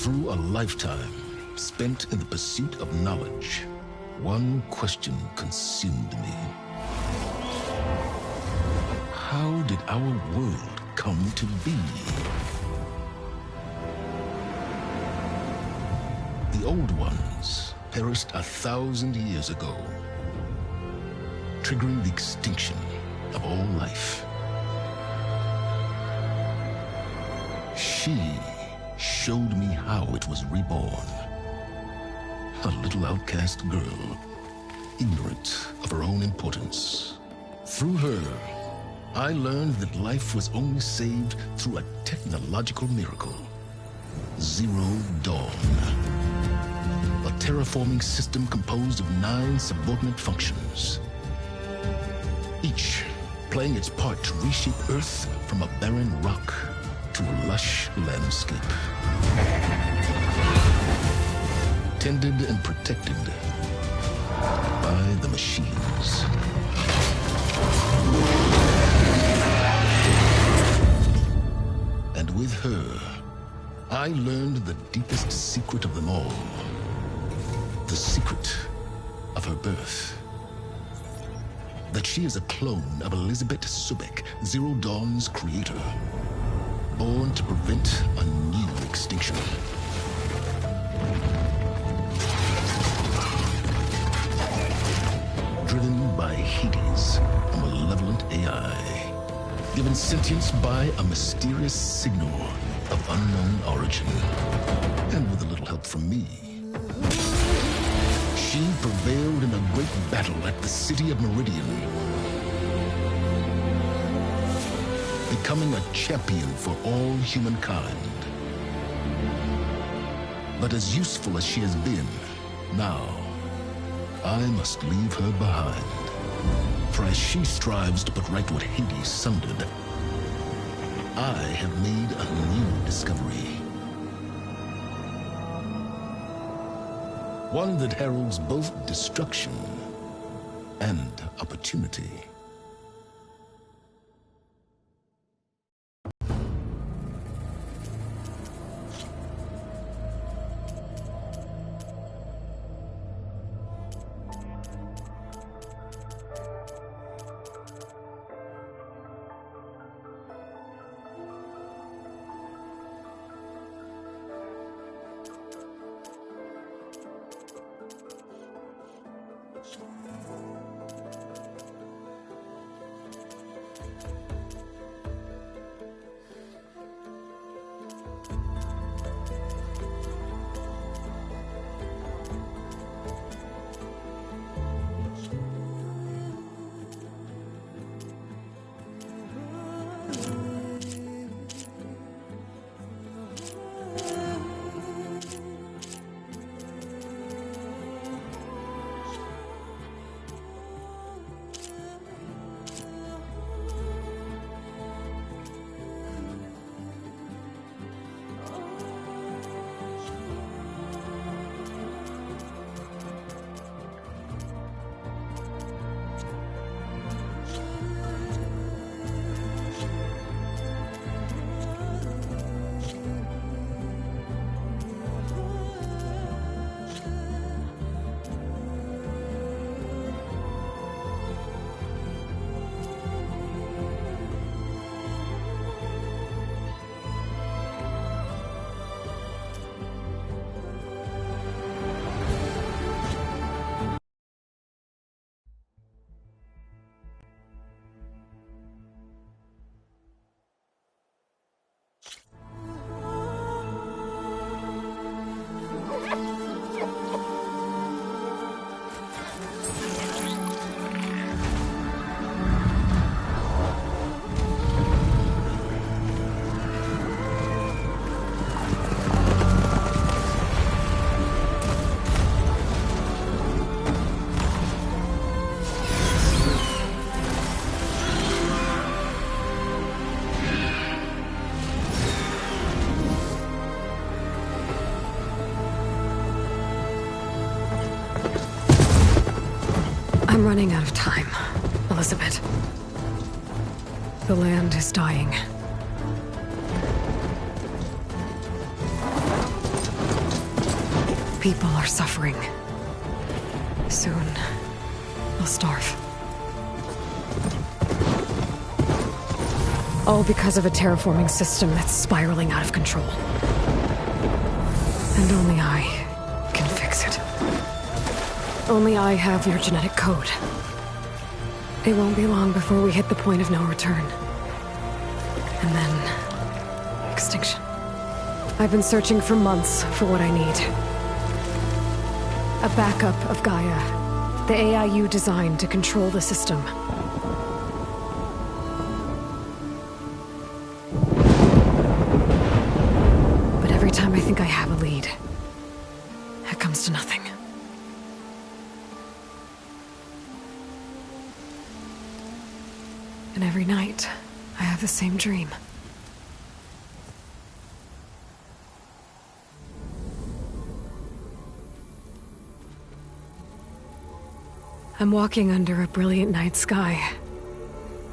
Through a lifetime spent in the pursuit of knowledge, one question consumed me. How did our world come to be? The old ones perished 1,000 years ago, triggering the extinction of all life. She showed me how it was reborn. A little outcast girl, ignorant of her own importance. Through her, I learned that life was only saved through a technological miracle. Zero Dawn. A terraforming system composed of 9 subordinate functions, each playing its part to reshape Earth from a barren rock to a lush landscape. Tended and protected by the machines. And with her, I learned the deepest secret of them all. The secret of her birth. That she is a clone of Elizabeth Subek, Zero Dawn's creator. Born to prevent a new extinction. Driven by Hades, a malevolent AI. Given sentience by a mysterious signal of unknown origin. And with a little help from me, she prevailed in a great battle at the city of Meridian, becoming a champion for all humankind. But as useful as she has been, now, I must leave her behind. For as she strives to put right what Hades sundered, I have made a new discovery. One that heralds both destruction and opportunity. I'm running out of time, Elizabeth. The land is dying. people are suffering. Soon, they'll starve. All because of a terraforming system that's spiraling out of control. And only I can fix it. Only I have your genetic code. It won't be long before we hit the point of no return. And then... extinction. I've been searching for months for what I need. A backup of Gaia. The AI you designed to control the system. But every time I think I have a lead, it comes to nothing. And every night, I have the same dream. I'm walking under a brilliant night sky,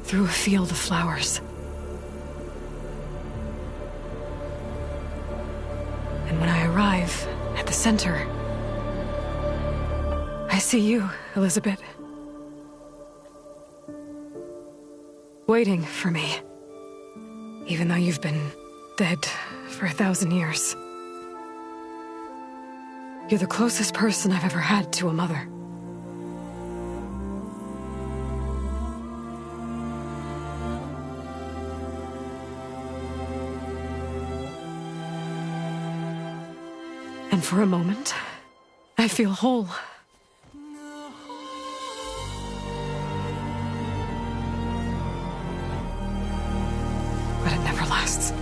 through a field of flowers. And when I arrive at the center, I see you, Elizabeth. Waiting for me. Even though you've been dead for 1,000 years. You're the closest person I've ever had to a mother. And for a moment, I feel whole. But it never lasts.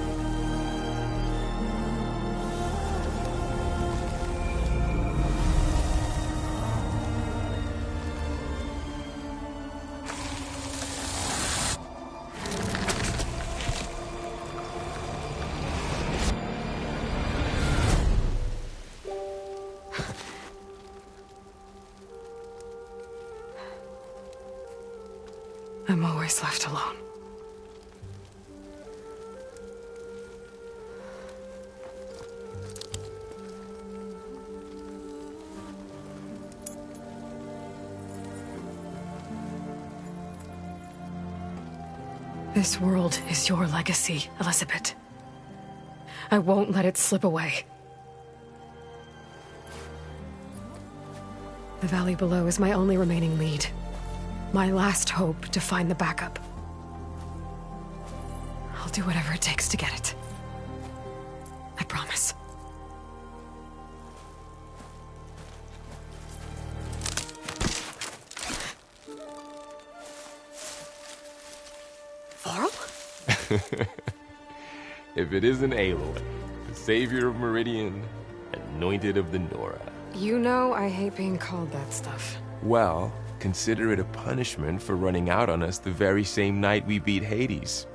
I'm always left alone. This world is your legacy, Elizabeth. I won't let it slip away. The valley below is my only remaining lead. My last hope to find the backup. I'll do whatever it takes to get it. I promise. Varl? If it isn't Aloy, the savior of Meridian, anointed of the Nora. You know I hate being called that stuff. Well, consider it a punishment for running out on us the very same night we beat Hades.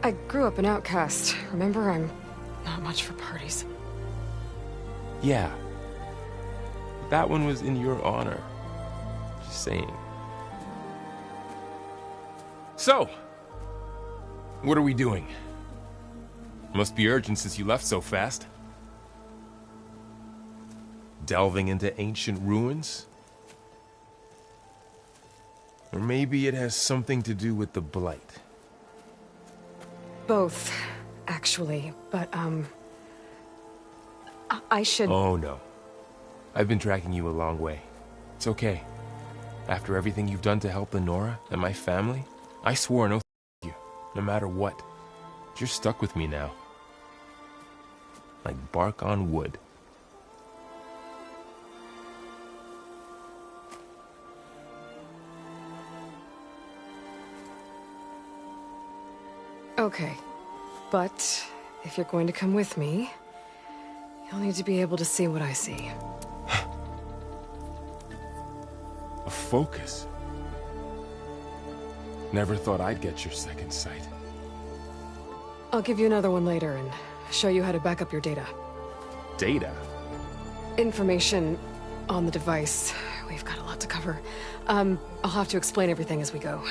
I grew up an outcast. Remember, I'm not much for parties. Yeah. That one was in your honor. Just saying. So, what are we doing? Must be urgent since you left so fast. Delving into ancient ruins? Or maybe it has something to do with the Blight. Both, actually, but, I should... Oh, no. I've been tracking you a long way. It's okay. After everything you've done to help the Nora and my family, I swore no you, no matter what. You're stuck with me now. Like bark on wood. Okay, but if you're going to come with me, you'll need to be able to see what I see. A focus? Never thought I'd get your second sight. I'll give you another one later and show you how to back up your data. Data? Information on the device. We've got a lot to cover. I'll have to explain everything as we go.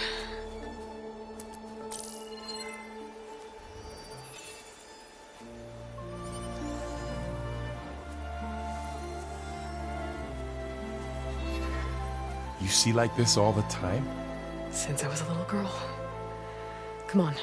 You see like this all the time? Since I was a little girl. Come on.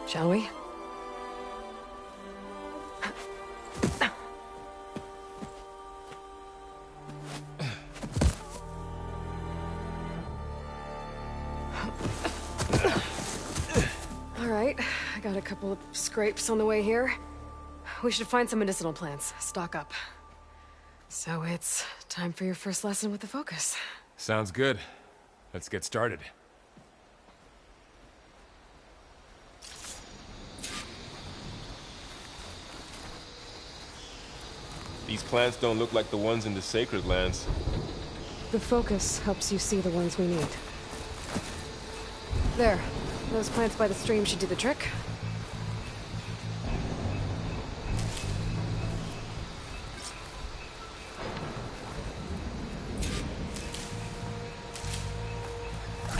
Shall we? All right, I got a couple of scrapes on the way here. We should find some medicinal plants, stock up. So it's time for your first lesson with the focus. Sounds good. Let's get started. These plants don't look like the ones in the sacred lands. The focus helps you see the ones we need. There. Those plants by the stream should do the trick.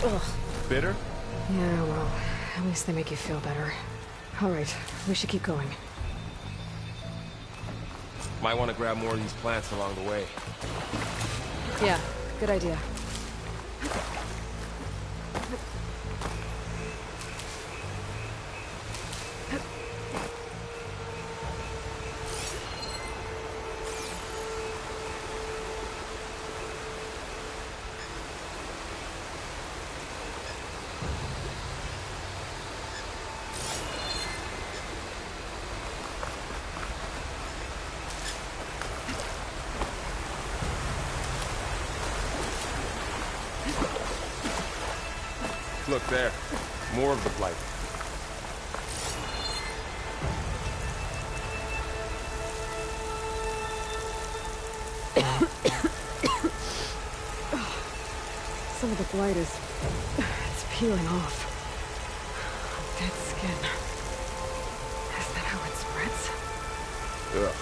Ugh. Bitter? Yeah, well, at least they make you feel better. All right, we should keep going. Might want to grab more of these plants along the way. Yeah, good idea. Look there. More of the blight. Some of the blight is... it's peeling off. Dead skin. Is that how it spreads? Ugh.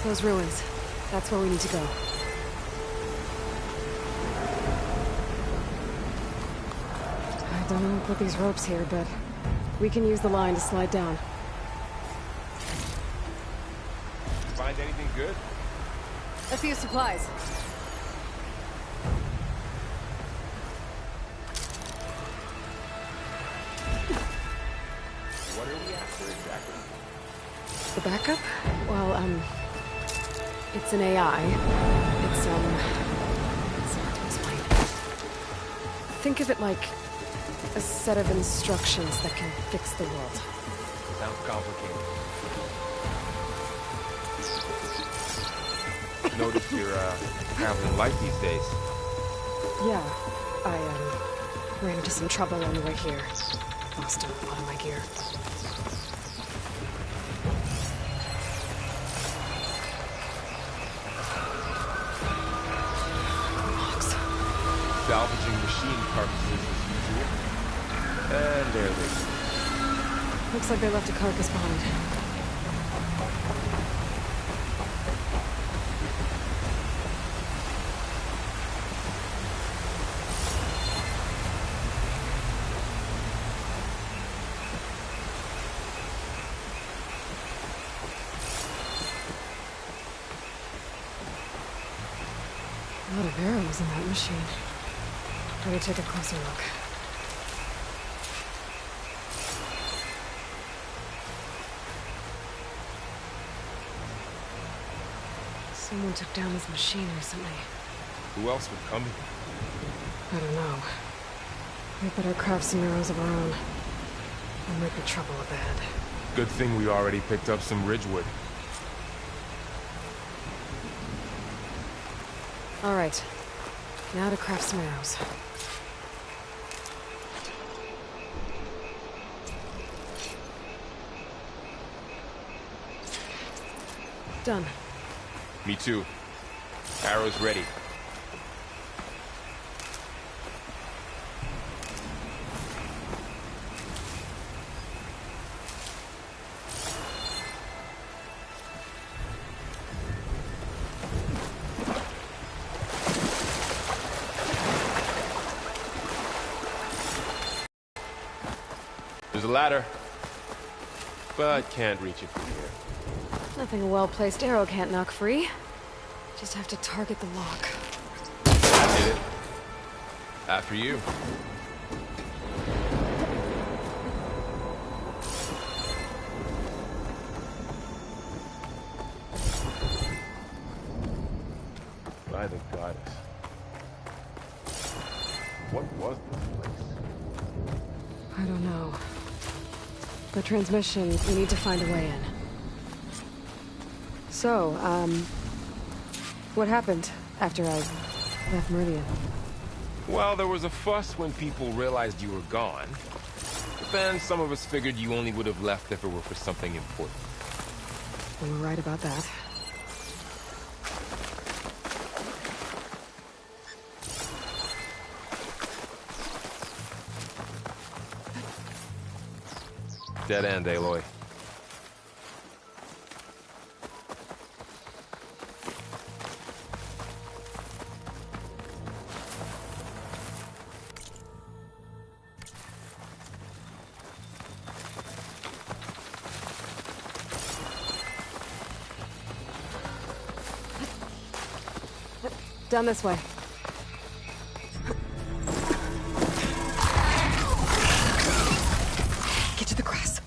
Those ruins. That's where we need to go. I don't know who put these ropes here, but we can use the line to slide down. Find anything good? A few supplies. What are we after exactly? The backup? Well, it's an AI. It's hard to explain. Think of it like a set of instructions that can fix the world. Sounds complicated. Notice you're, traveling light these days. Yeah, I, ran into some trouble on the way here. Lost a lot of my gear. Salvaging machine carcasses is easier. And there they go. Looks like they left a carcass behind. lot of arrows in that machine. Better take a closer look. Someone took down this machine recently. Who else would come here? I don't know. We better craft some arrows of our own. There might be trouble up ahead. Good thing we already picked up some ridgewood. Alright. Now to craft some arrows. Done. Me too. Arrows ready. There's a ladder, but can't reach it from here. Nothing a well-placed arrow can't knock free. Just have to target the lock. I did it. After you. By the goddess. What was this place? I don't know. The transmission, we need to find a way in. So, what happened after I left Meridian? Well, there was a fuss when people realized you were gone. But then some of us figured you only would have left if it were for something important. We were right about that. Dead end, Aloy. Down this way. Get to the grass.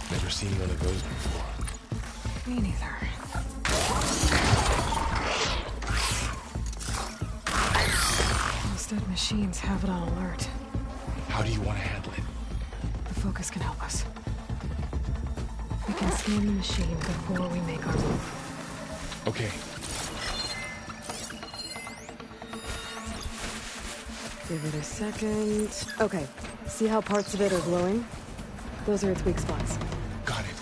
Never seen one of those before. Me neither. Those dead machines have it on alert. How do you want to handle it? The focus can help us. We can scan the machine before we make our move. Okay. Give it a second. Okay. See how parts of it are glowing? Those are its weak spots. Got it.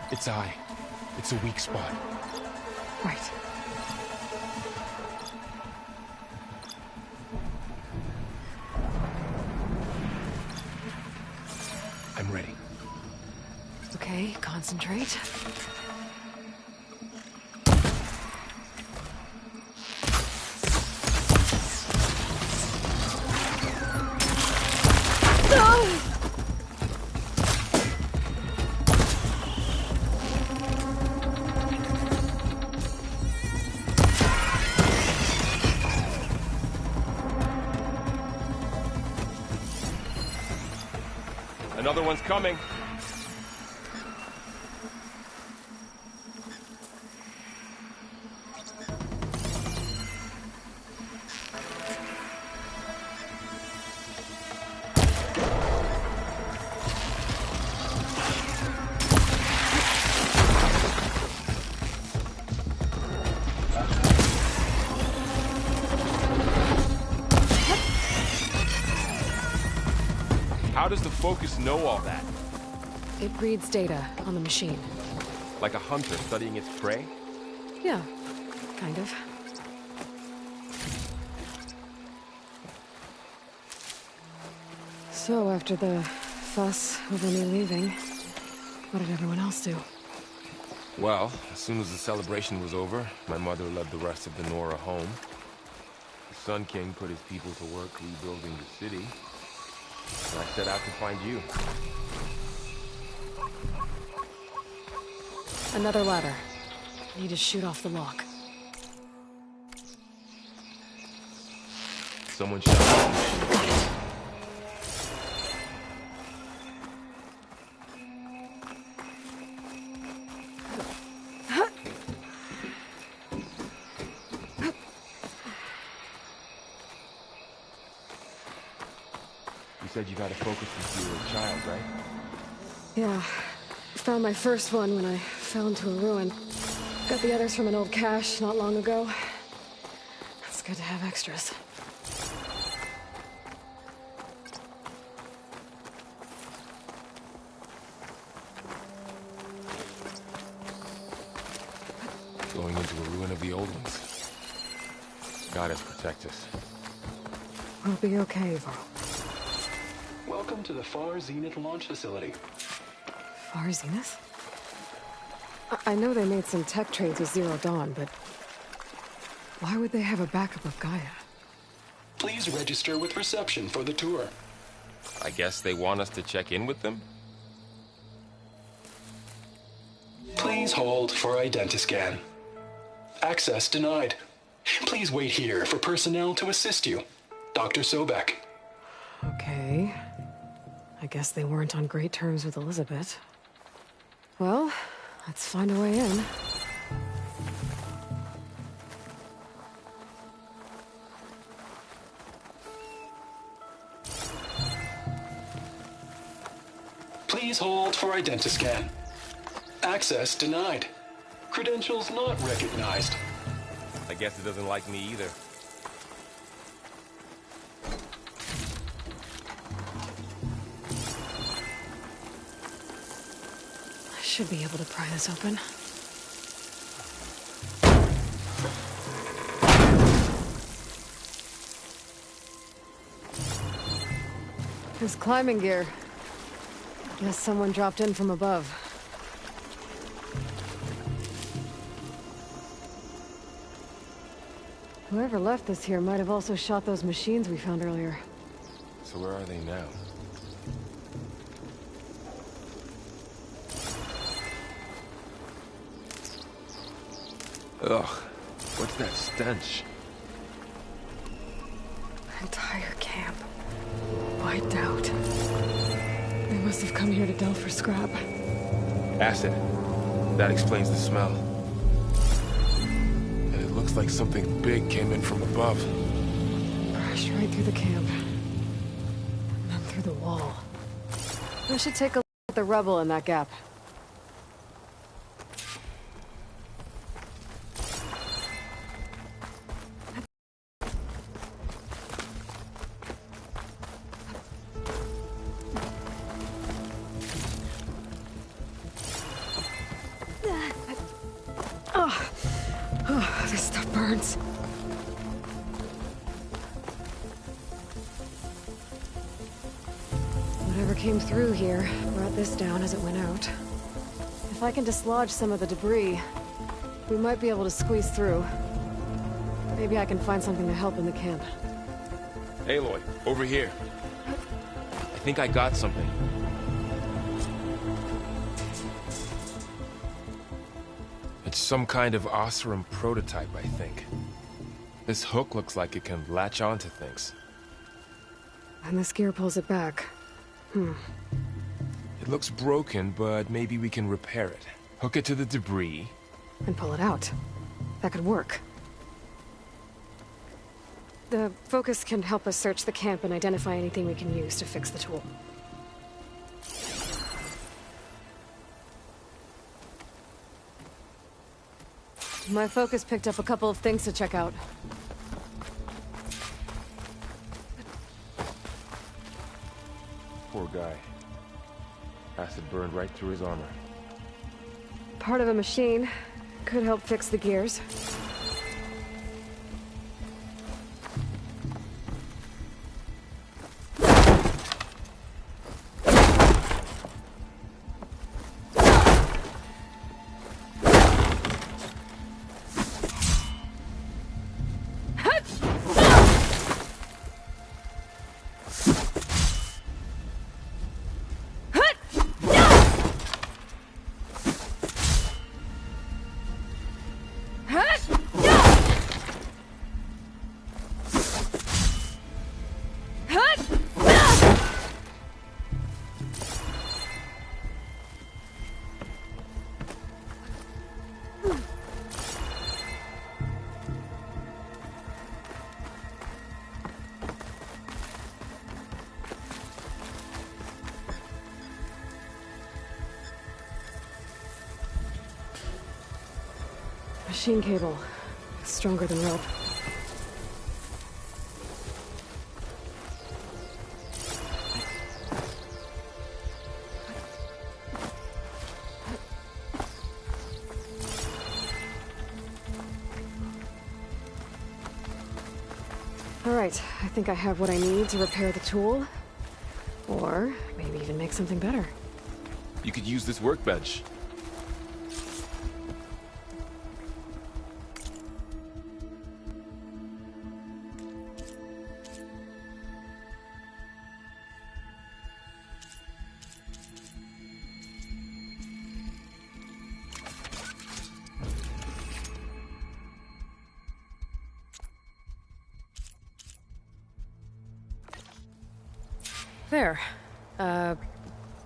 Its eye. It's a weak spot. Right. I'm ready. Okay, concentrate. Another one's coming. How does the focus know all that? It reads data on the machine. Like a hunter studying its prey? Yeah, kind of. So, after the fuss over me leaving, what did everyone else do? Well, as soon as the celebration was over, my mother led the rest of the Nora home. The Sun King put his people to work rebuilding the city. And I set out to find you. Another ladder. Need to shoot off the lock. Someone shut down the machine. Got it. You said you got a focus since you were a child, right? Yeah. Found my first one when I fell into a ruin. Got the others from an old cache not long ago. It's good to have extras. Going into a ruin of the old ones. God has protect us. We'll be okay, Varl. Welcome to the Far Zenith launch facility. Far Zenith? I know they made some tech trades with Zero Dawn, but why would they have a backup of Gaia? Please register with reception for the tour. I guess they want us to check in with them? Please hold for identiscan. Access denied. Please wait here for personnel to assist you. Dr. Sobek. Okay. I guess they weren't on great terms with Elizabeth. Well, let's find a way in. Please hold for identiscan. Access denied. Credentials not recognized. I guess it doesn't like me either. I should be able to pry this open. There's climbing gear. Guess someone dropped in from above. Whoever left this here might have also shot those machines we found earlier. So where are they now? Ugh, what's that stench? Entire camp. Wiped out. They must have come here to delve for scrap. Acid. That explains the smell. And it looks like something big came in from above. Crashed right through the camp. And then through the wall. I should take a look at the rubble in that gap. Oh, this stuff burns. Whatever came through here brought this down as it went out. If I can dislodge some of the debris, we might be able to squeeze through. Maybe I can find something to help in the camp. Aloy, over here. I think I got something. It's some kind of Oseram prototype, I think. This hook looks like it can latch onto things. And this gear pulls it back. It looks broken, but maybe we can repair it. Hook it to the debris. And pull it out. That could work. The focus can help us search the camp and identify anything we can use to fix the tool. My focus picked up a couple of things to check out. Poor guy. Acid burned right through his armor. Part of a machine. Could help fix the gears. machine cable. Stronger than rope. Alright, I think I have what I need to repair the tool. Or maybe even make something better. You could use this workbench. There.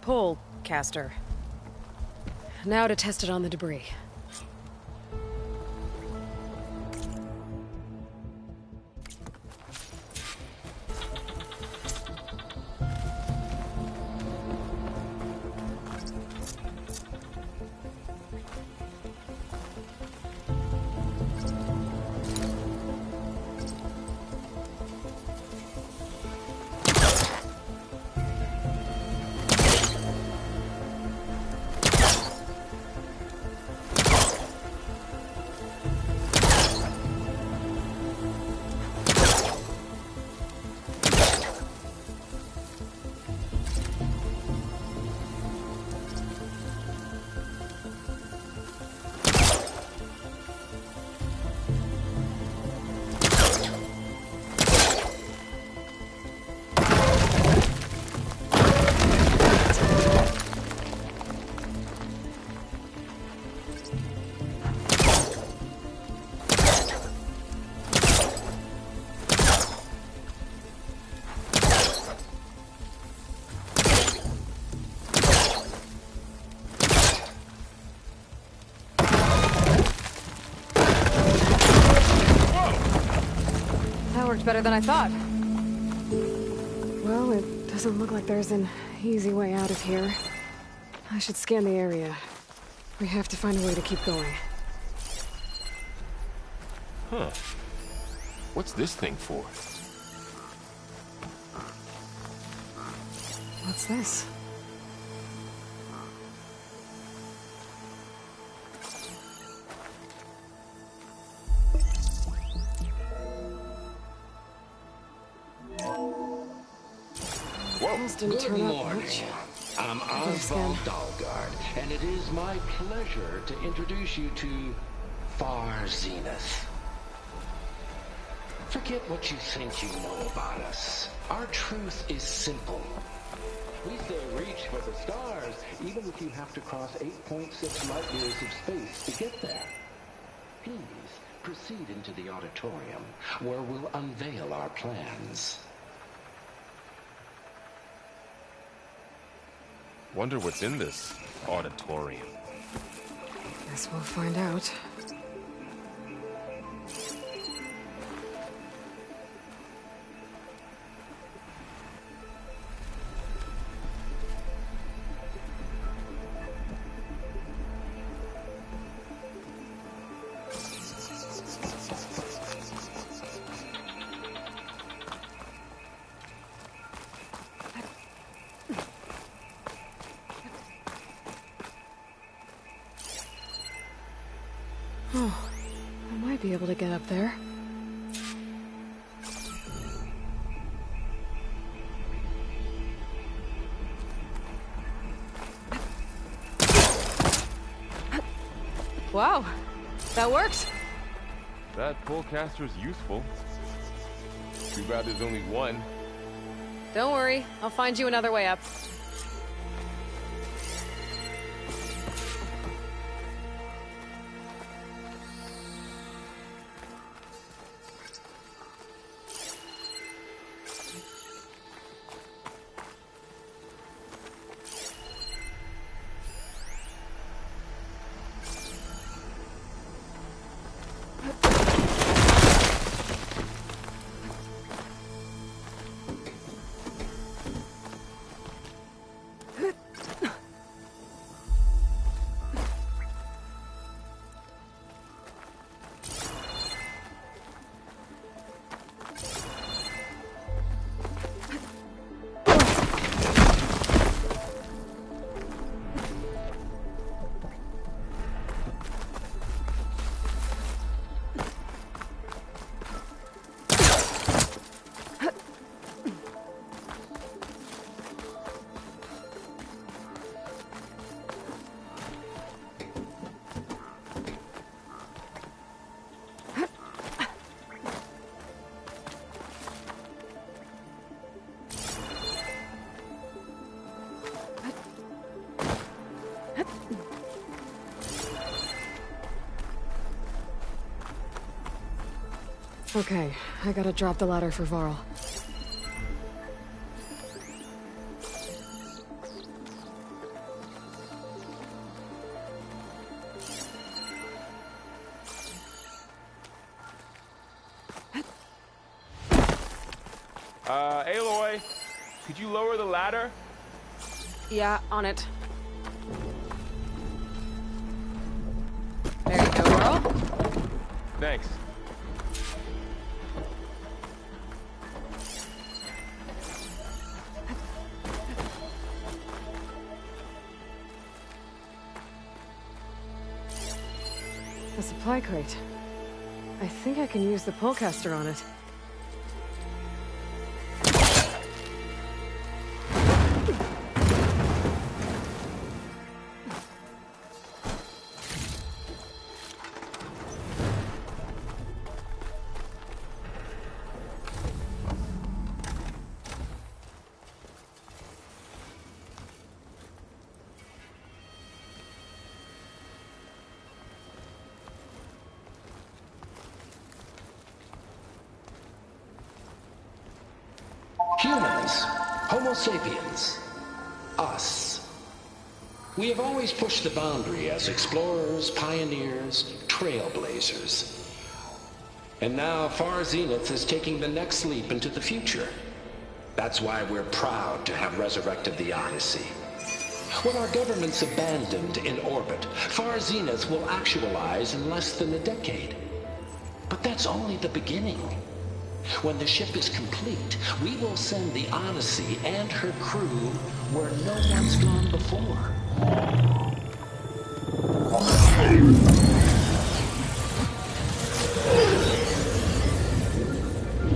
Pole caster. Now to test it on the debris. Better than I thought. Well, it doesn't look like there's an easy way out of here. I should scan the area. We have to find a way to keep going. Huh. What's this thing for? What's this? Good morning. I'm Oswald Dahlgard, and it is my pleasure to introduce you to Far Zenith. Forget what you think you know about us. Our truth is simple. We say reach for the stars, even if you have to cross 8.6 light years of space to get there. Please proceed into the auditorium, where we'll unveil our plans. Wonder what's in this auditorium. Guess we'll find out. Oh, I might be able to get up there. Wow, that worked. That pole caster's useful. Too bad there's only one. Don't worry, I'll find you another way up. Okay, I gotta drop the ladder for Varl. Aloy, could you lower the ladder? Yeah, on it. There you go, Varl. Thanks. A supply crate. I think I can use the pullcaster on it. Humans, Homo sapiens, us. We have always pushed the boundary as explorers, pioneers, trailblazers. And now Far Zenith is taking the next leap into the future. That's why we're proud to have resurrected the Odyssey. What our governments abandoned in orbit, Far Zenith will actualize in less than a decade. But that's only the beginning. When the ship is complete, we will send the Odyssey and her crew where no one's gone before.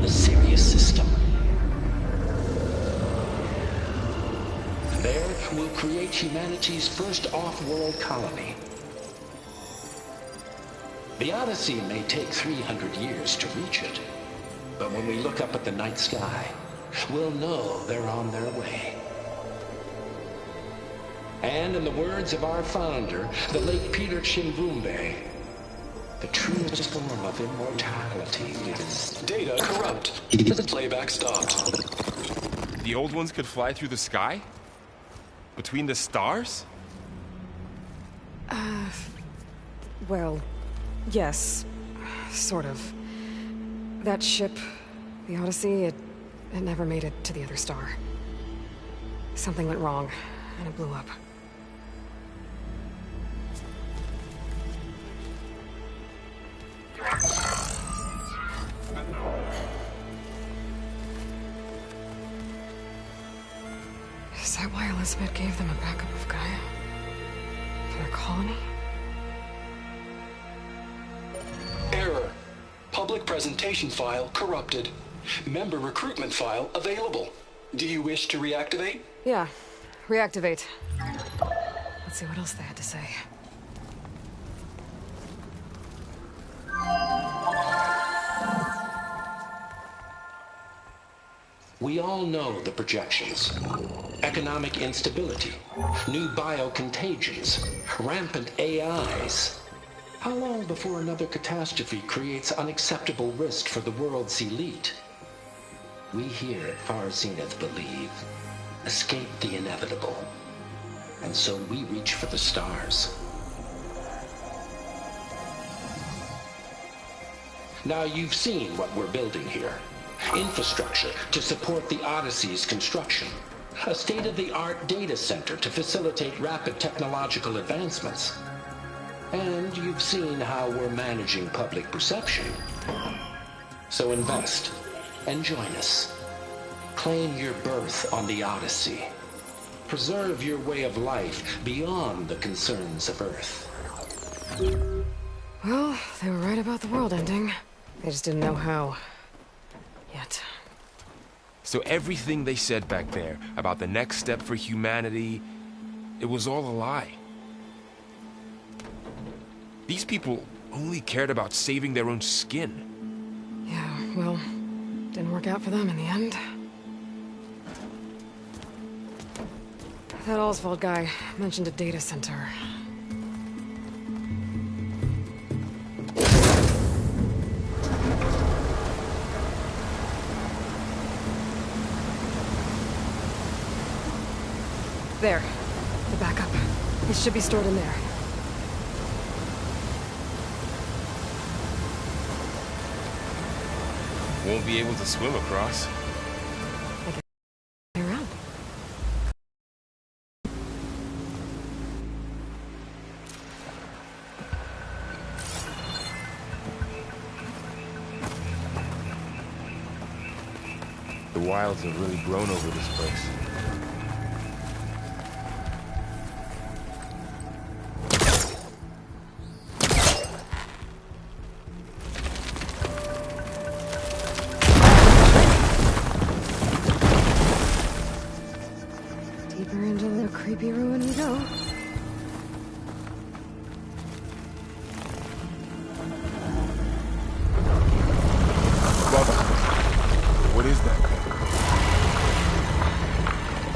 The Sirius system. There, we'll create humanity's first off-world colony. The Odyssey may take 300 years to reach it. But when we look up at the night sky, we'll know they're on their way. And in the words of our founder, the late Peter Chimbumbe, the truest form of immortality is... Data corrupt. Playback stopped. The old ones could fly through the sky? Between the stars? Well, yes. Sort of. That ship, the Odyssey, it never made it to the other star. Something went wrong, and it blew up. Is that why Elizabeth gave them a backup of Gaia? For their colony? Error. Public presentation file corrupted. Member recruitment file available. Do you wish to reactivate? Yeah, reactivate. Let's see what else they had to say. We all know the projections. Economic instability, new biocontagions, rampant AIs. How long before another catastrophe creates unacceptable risk for the world's elite? We here at Far Zenith believe, escape the inevitable. And so we reach for the stars. Now you've seen what we're building here. Infrastructure to support the Odyssey's construction. A state-of-the-art data center to facilitate rapid technological advancements. And you've seen how we're managing public perception. So invest and join us. Claim your berth on the Odyssey. Preserve your way of life beyond the concerns of Earth. Well, they were right about the world ending. They just didn't know how. Yet. So everything they said back there about the next step for humanity, it was all a lie. These people only cared about saving their own skin. Yeah, well, didn't work out for them in the end. That Oswald guy mentioned a data center. There. The backup. It should be stored in there. Won't be able to swim across. Around. The wilds have really grown over this place. Deeper into the creepy ruin we go. Bubba, what is that thing?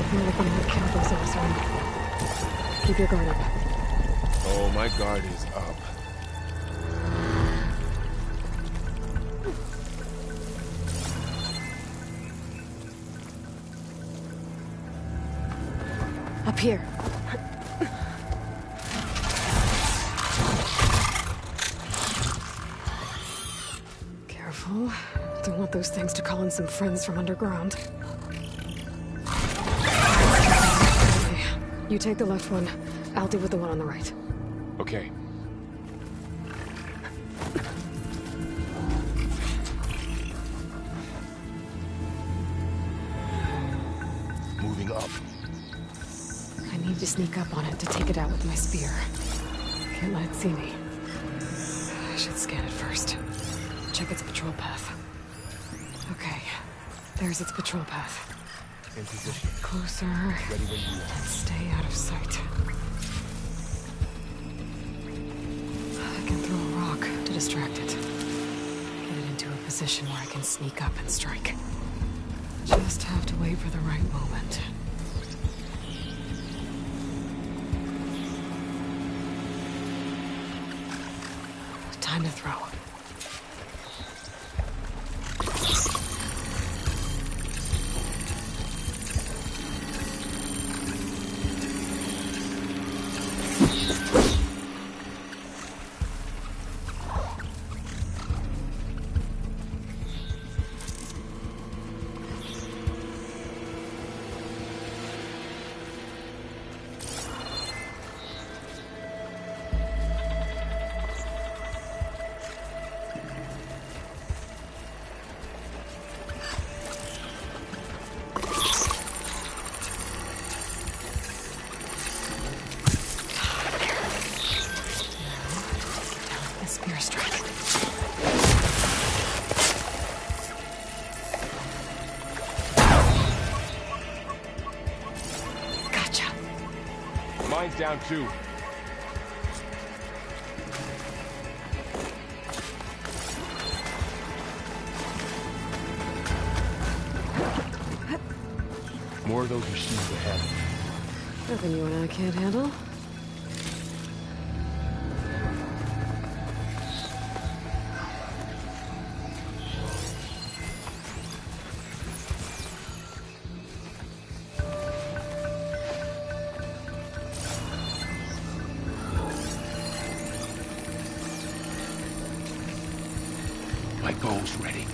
Feel like one of the chemicals in this room. Keep your guard up. Oh, my guard is up. Up here. Careful. Don't want those things to call in some friends from underground. Okay. You take the left one. I'll deal with the one on the right. Okay. Moving up. I need to sneak up on it to take it out with my spear. Can't let it see me. I should scan it first. Check its patrol path. Okay. There's its patrol path. In position. Closer. Ready when you are. And stay out of sight. I can throw a rock to distract it. Get it into a position where I can sneak up and strike. Just have to wait for the right moment. Time to throw. Spear strike. Gotcha. Mine's down too. More of those machines ahead. Nothing you and I can't handle. My bow's ready.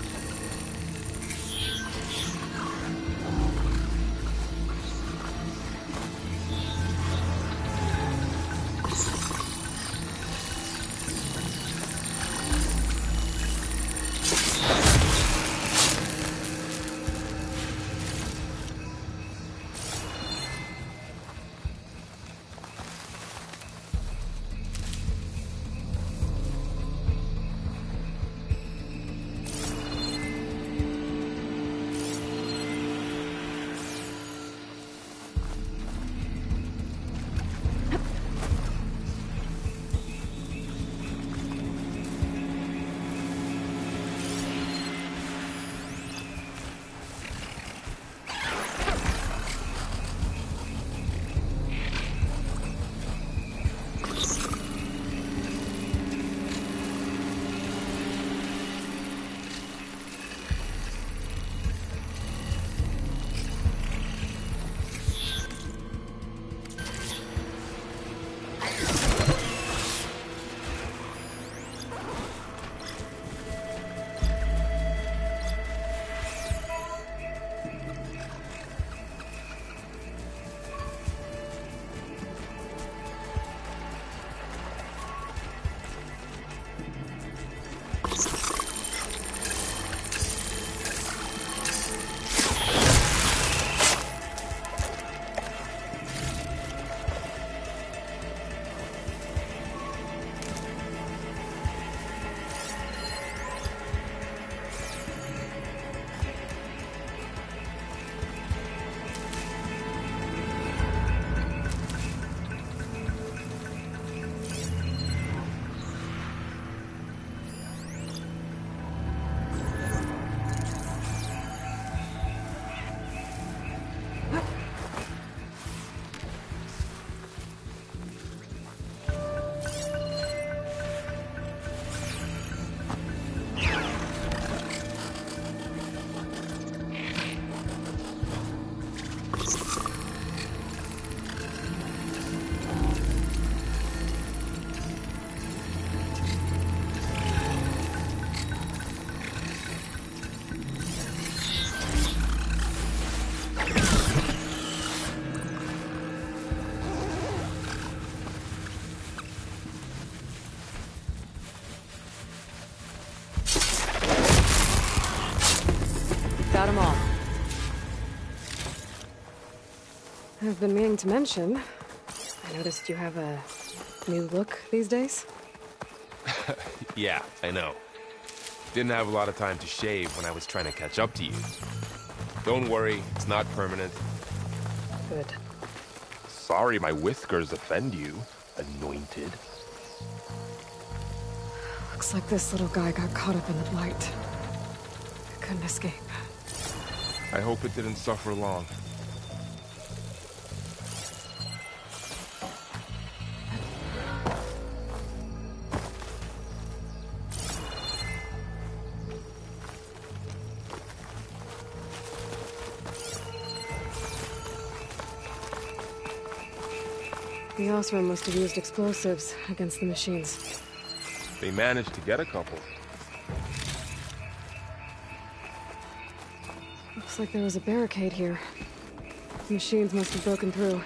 Got them all. I've been meaning to mention, I noticed you have a new look these days. Yeah, I know. Didn't have a lot of time to shave when I was trying to catch up to you. Don't worry, it's not permanent. Good. Sorry my whiskers offend you, anointed. Looks like this little guy got caught up in the blight. Couldn't escape. I hope it didn't suffer long. The Osram must have used explosives against the machines. They managed to get a couple. Looks like there was a barricade here. The machines must have broken through.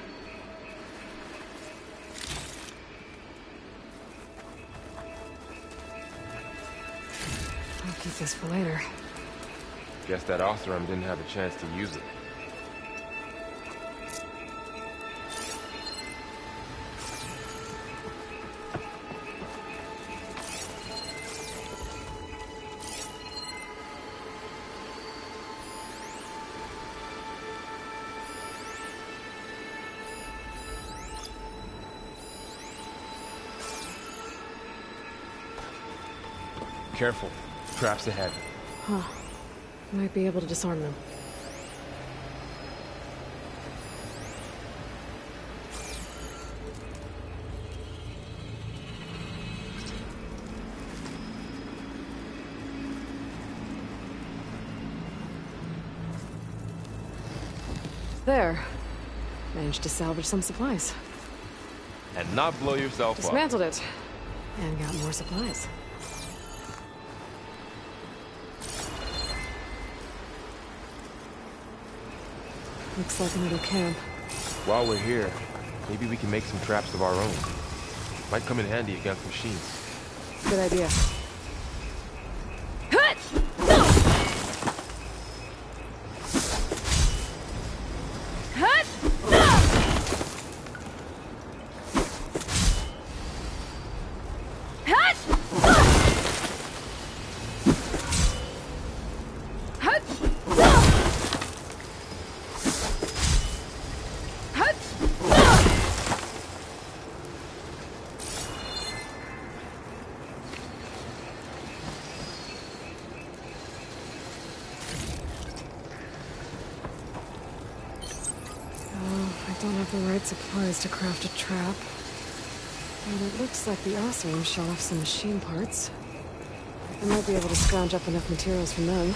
I'll keep this for later. Guess that Osram didn't have a chance to use it. Careful. Traps ahead. Huh. Might be able to disarm them. There. Managed to salvage some supplies. And not blow yourself up. Dismantled it. And got more supplies. Looks like another camp. While we're here, maybe we can make some traps of our own. Might come in handy against machines. Good idea. I don't have the right supplies to craft a trap. But it looks like the Osram shot off some machine parts. I might be able to scrounge up enough materials from them.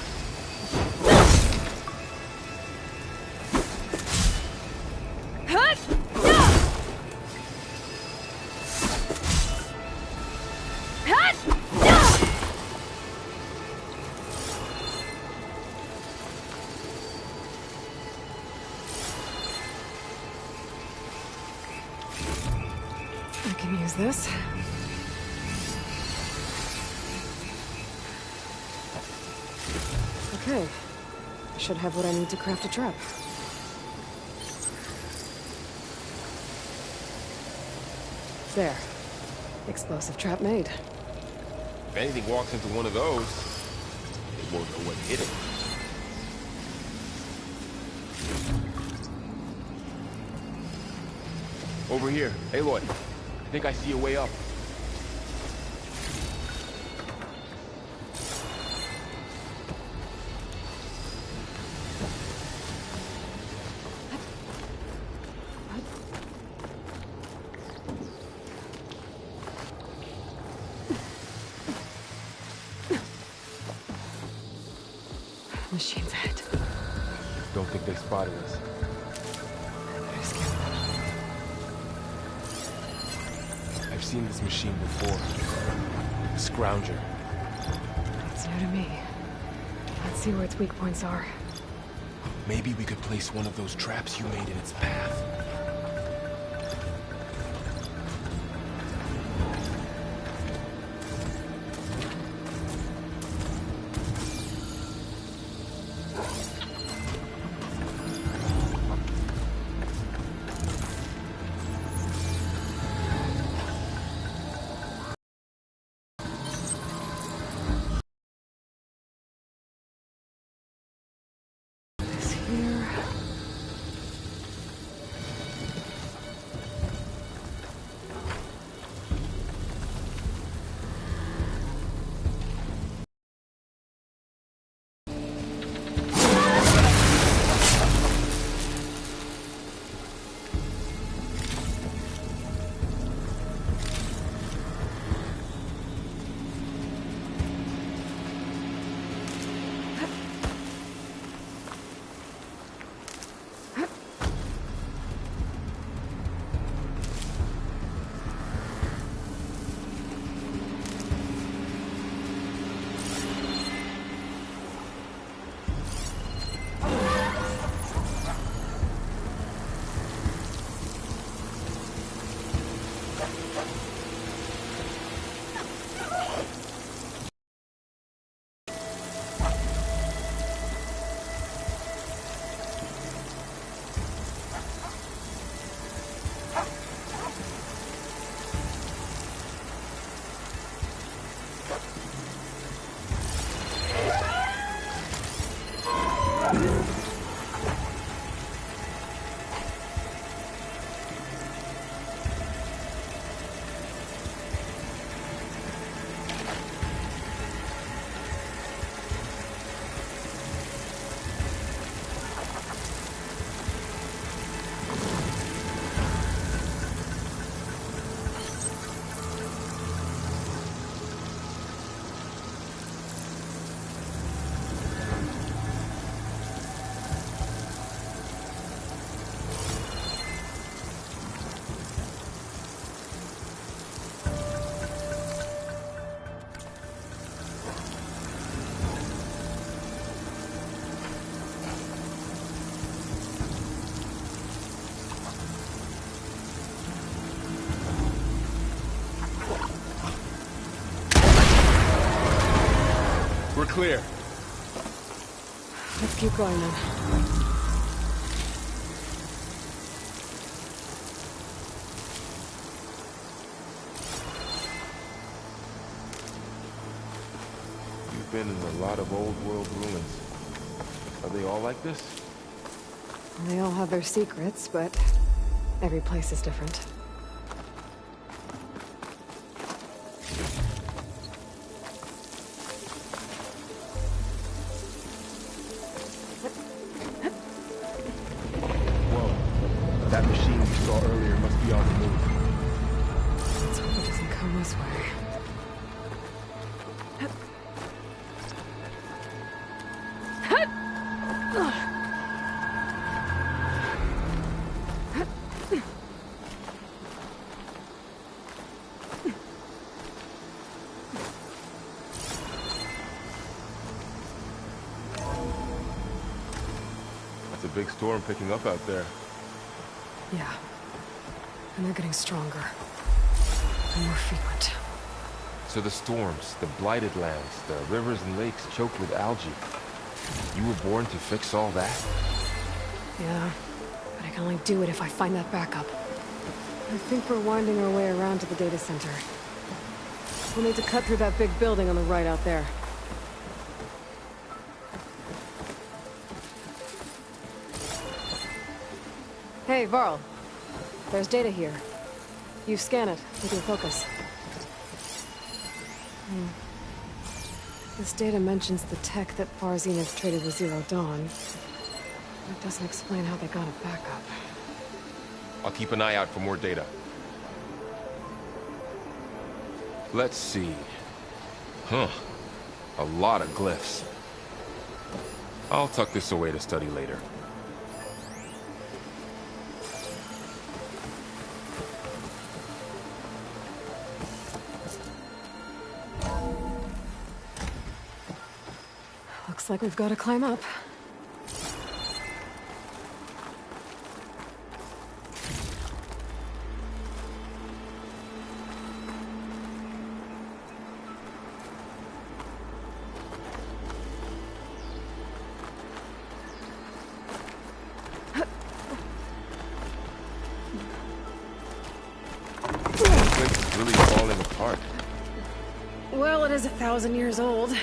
I can use this. Okay. I should have what I need to craft a trap. There. Explosive trap made. If anything walks into one of those, they won't know what hit it. Over here. Aloy, I think I see a way up. Machine's ahead. Don't think they spotted us. I've seen this machine before. Scrounger. It's new to me. Let's see where its weak points are. Maybe we could place one of those traps you made in its path. This here. We're clear. Let's keep going then. You've been in a lot of old world ruins. Are they all like this? They all have their secrets, but every place is different. Whoa. That machine we saw earlier must be on the move. Let's hope it doesn't come this way. It's a big storm picking up out there. Yeah. And they're getting stronger. And more frequent. So the storms, the blighted lands, the rivers and lakes choked with algae. You were born to fix all that? Yeah. But I can only do it if I find that backup. I think we're winding our way around to the data center. We'll need to cut through that big building on the right out there. Hey, Varl. There's data here. You scan it with your focus. This data mentions the tech that Far Zenith traded with Zero Dawn. It doesn't explain how they got it back up. I'll keep an eye out for more data. Let's see. Huh. A lot of glyphs. I'll tuck this away to study later. like we've got to climb up. This is really falling apart. Well, it is 1,000 years old.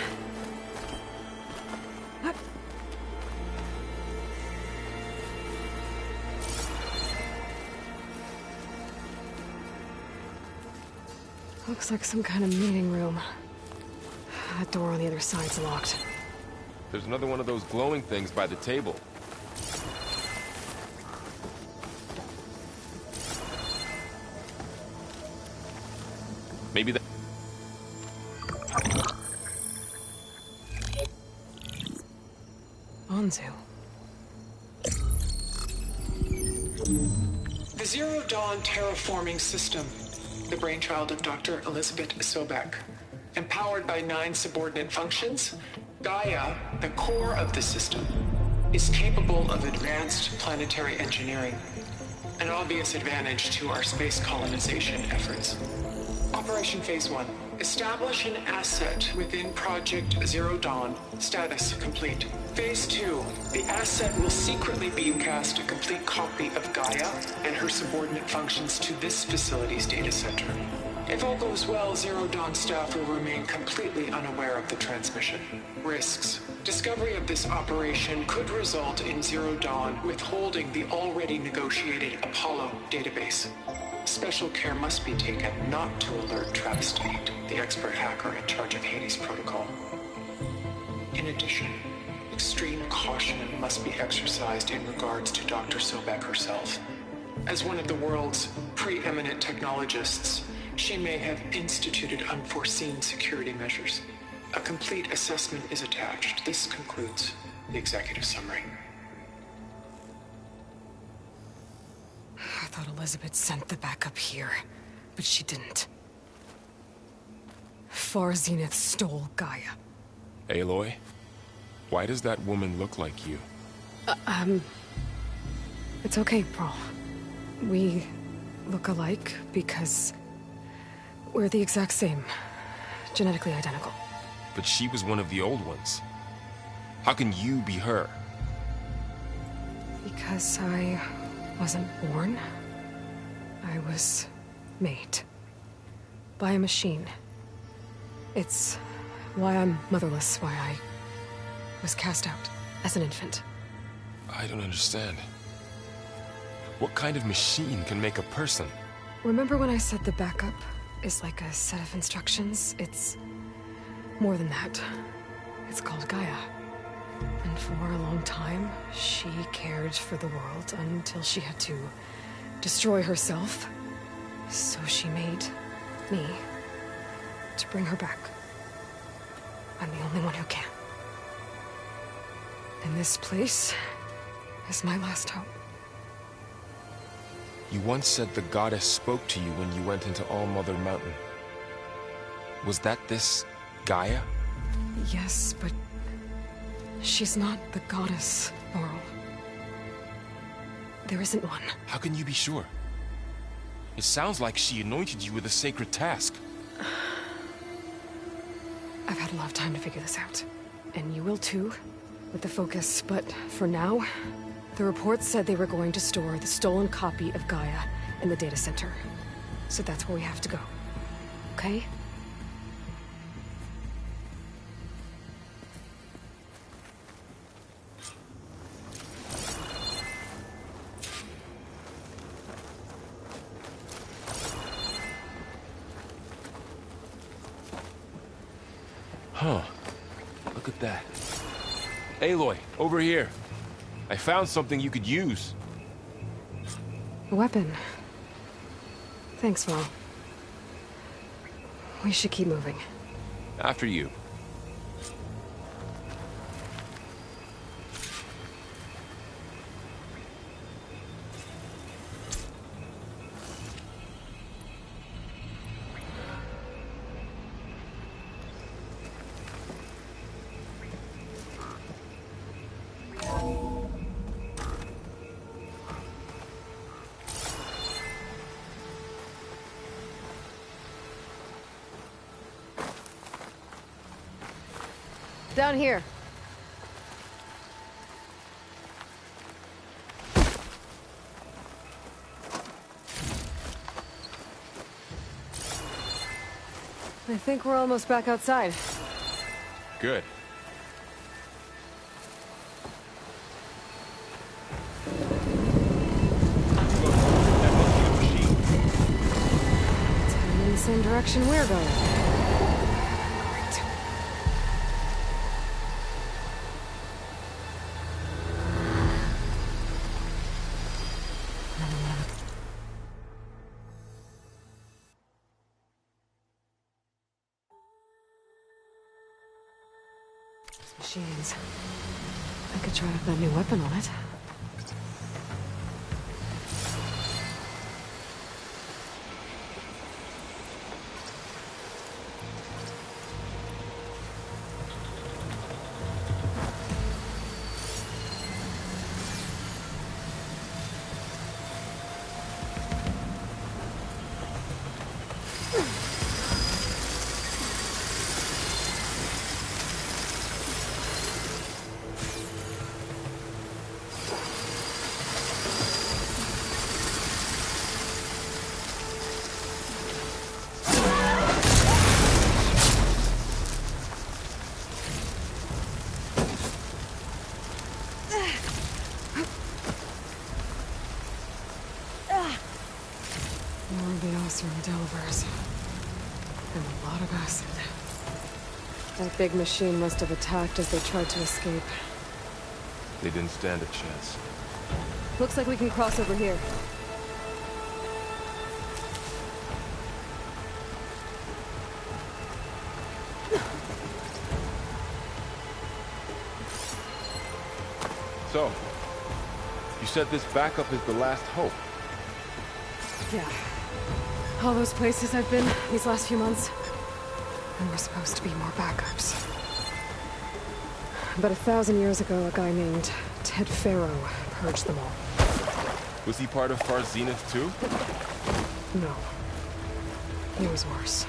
Looks like some kind of meeting room. That door on the other side's locked. There's another one of those glowing things by the table. Maybe that... Anzu. The Zero Dawn terraforming system, the brainchild of Dr. Elizabeth Sobek. Empowered by 9 subordinate functions, Gaia, the core of the system, is capable of advanced planetary engineering, an obvious advantage to our space colonization efforts. Operation Phase 1. Establish an asset within Project Zero Dawn. Status complete. Phase 2. The asset will secretly beamcast a complete copy of Gaia and her subordinate functions to this facility's data center. If all goes well, Zero Dawn staff will remain completely unaware of the transmission. Risks. Discovery of this operation could result in Zero Dawn withholding the already negotiated Apollo database. Special care must be taken not to alert Travis Tate, the expert hacker in charge of Hades Protocol. In addition, extreme caution must be exercised in regards to Dr. Sobek herself. As one of the world's preeminent technologists, she may have instituted unforeseen security measures. A complete assessment is attached. This concludes the executive summary. I thought Elizabeth sent the backup here, but she didn't. Far Zenith stole Gaia. Aloy? Why does that woman look like you? It's okay, Pearl. We look alike because we're the exact same. Genetically identical. But she was one of the old ones. How can you be her? Because I wasn't born. I was made. By a machine. It's why I'm motherless, why I was cast out as an infant. I don't understand. What kind of machine can make a person? Remember when I said the backup is like a set of instructions? It's more than that. It's called Gaia. And for a long time, she cared for the world until she had to destroy herself. So she made me to bring her back. I'm the only one who can. And this place is my last hope. You once said the goddess spoke to you when you went into All-Mother Mountain. Was that this Gaia? Yes, but she's not the goddess, Laurel. There isn't one. How can you be sure? It sounds like she anointed you with a sacred task. I've had a lot of time to figure this out. And you will too, with the focus. But for now, the reports said they were going to store the stolen copy of Gaia in the data center. So that's where we have to go. Okay? Huh. Look at that. Aloy, over here. I found something you could use. A weapon. Thanks, Val. We should keep moving. After you. Down here. I think we're almost back outside. Good. That must be the machine. It's heading in the same direction we're going. Great. Machines. I could try out that new weapon on it. More of the Osram Delvers. And a lot of acid. That big machine must have attacked as they tried to escape. They didn't stand a chance. Looks like we can cross over here. So, you said this backup is the last hope. Yeah. All those places I've been these last few months. There were supposed to be more backups. But 1,000 years ago, a guy named Ted Faro purged them all. Was he part of Far's Zenith too? No. He was worse.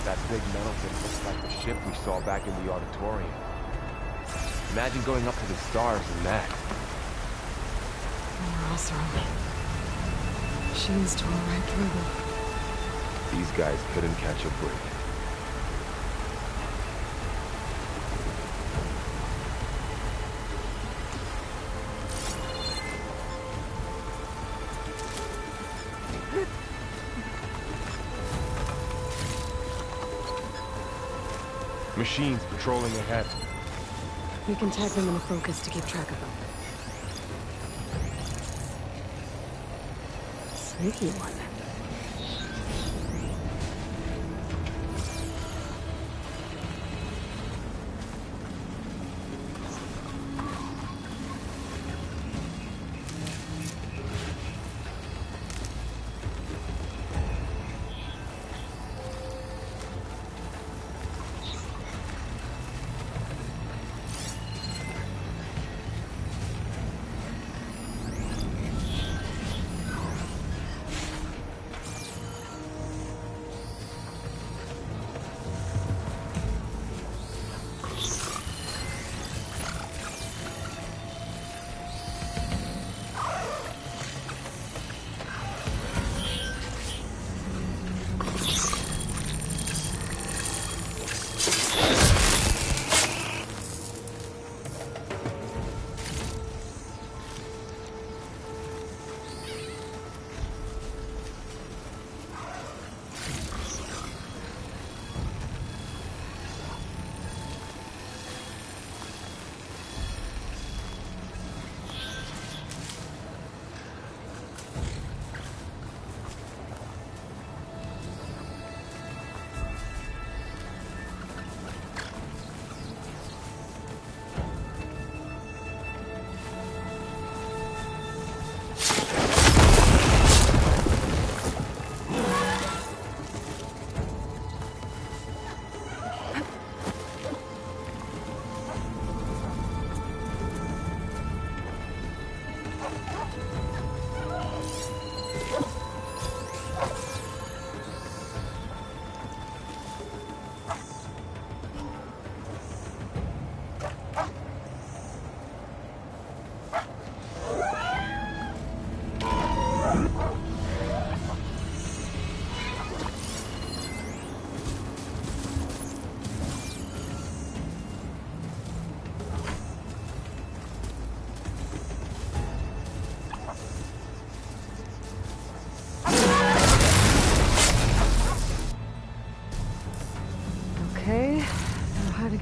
That big metal thing looks like the ship we saw back in the auditorium. Imagine going up to the stars in that. More Osram. Machines tore right through them. These guys couldn't catch a break. Machines patrolling ahead. We can tag them in the focus to keep track of them. Sneaky one.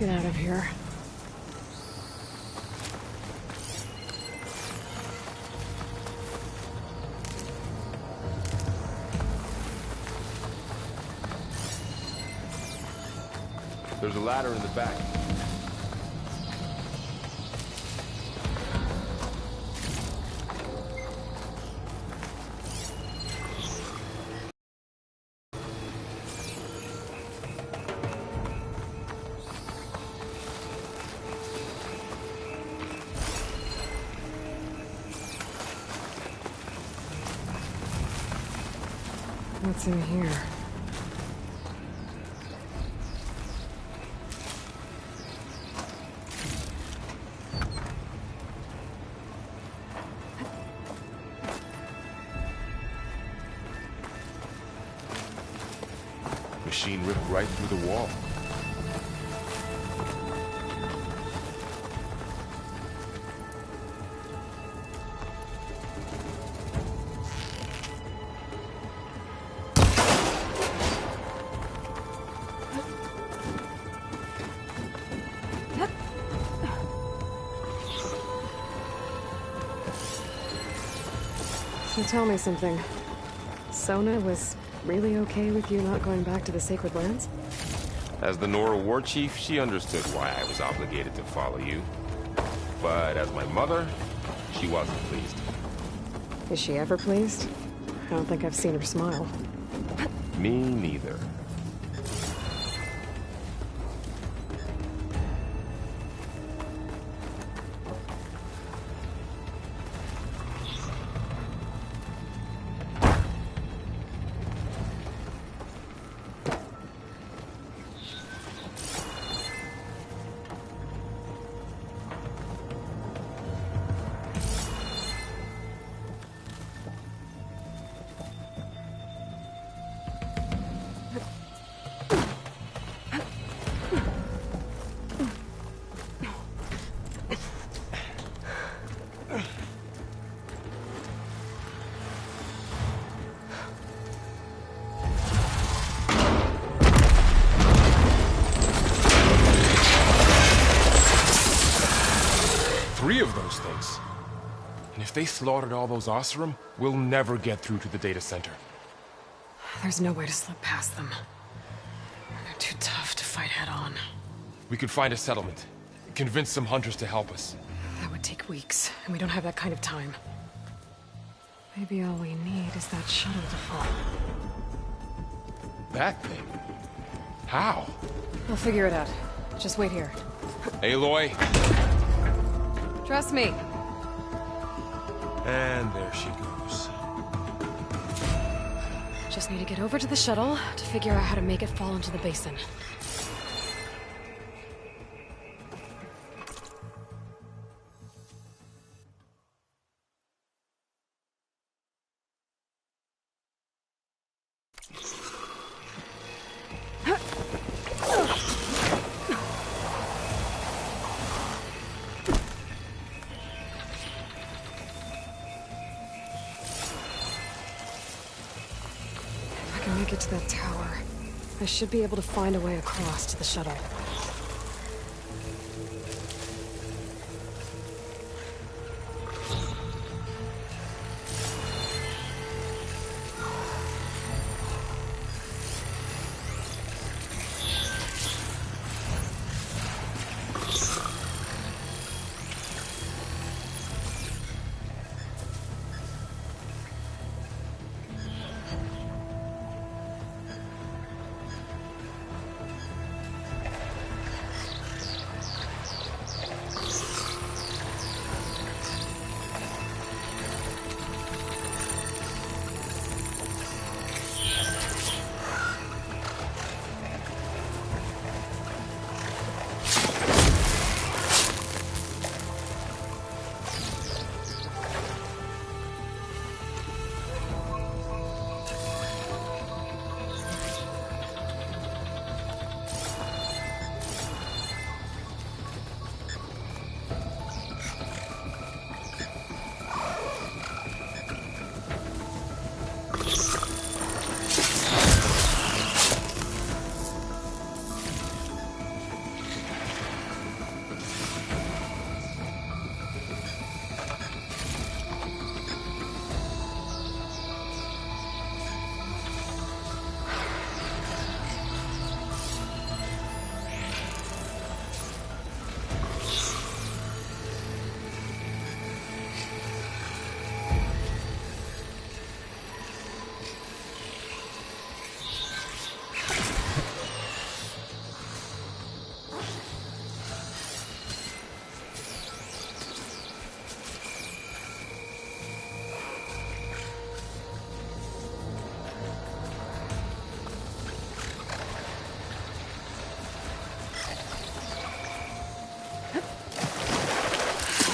get out of here. There's a ladder in the back. What's in here? Machine ripped right through the wall. So tell me something. Sona was really okay with you not going back to the Sacred Lands? As the Nora war chief, she understood why I was obligated to follow you. But as my mother, she wasn't pleased. Is she ever pleased? I don't think I've seen her smile. Me neither. Of those things. And if they slaughtered all those Oseram, we'll never get through to the data center. There's no way to slip past them. They're too tough to fight head-on. We could find a settlement. Convince some hunters to help us. That would take weeks, and we don't have that kind of time. Maybe all we need is that shuttle to fall. That thing? How? We'll figure it out. Just wait here. Aloy. Trust me. And there she goes. Just need to get over to the shuttle to figure out how to make it fall into the basin. Get to that tower. I should be able to find a way across to the shuttle.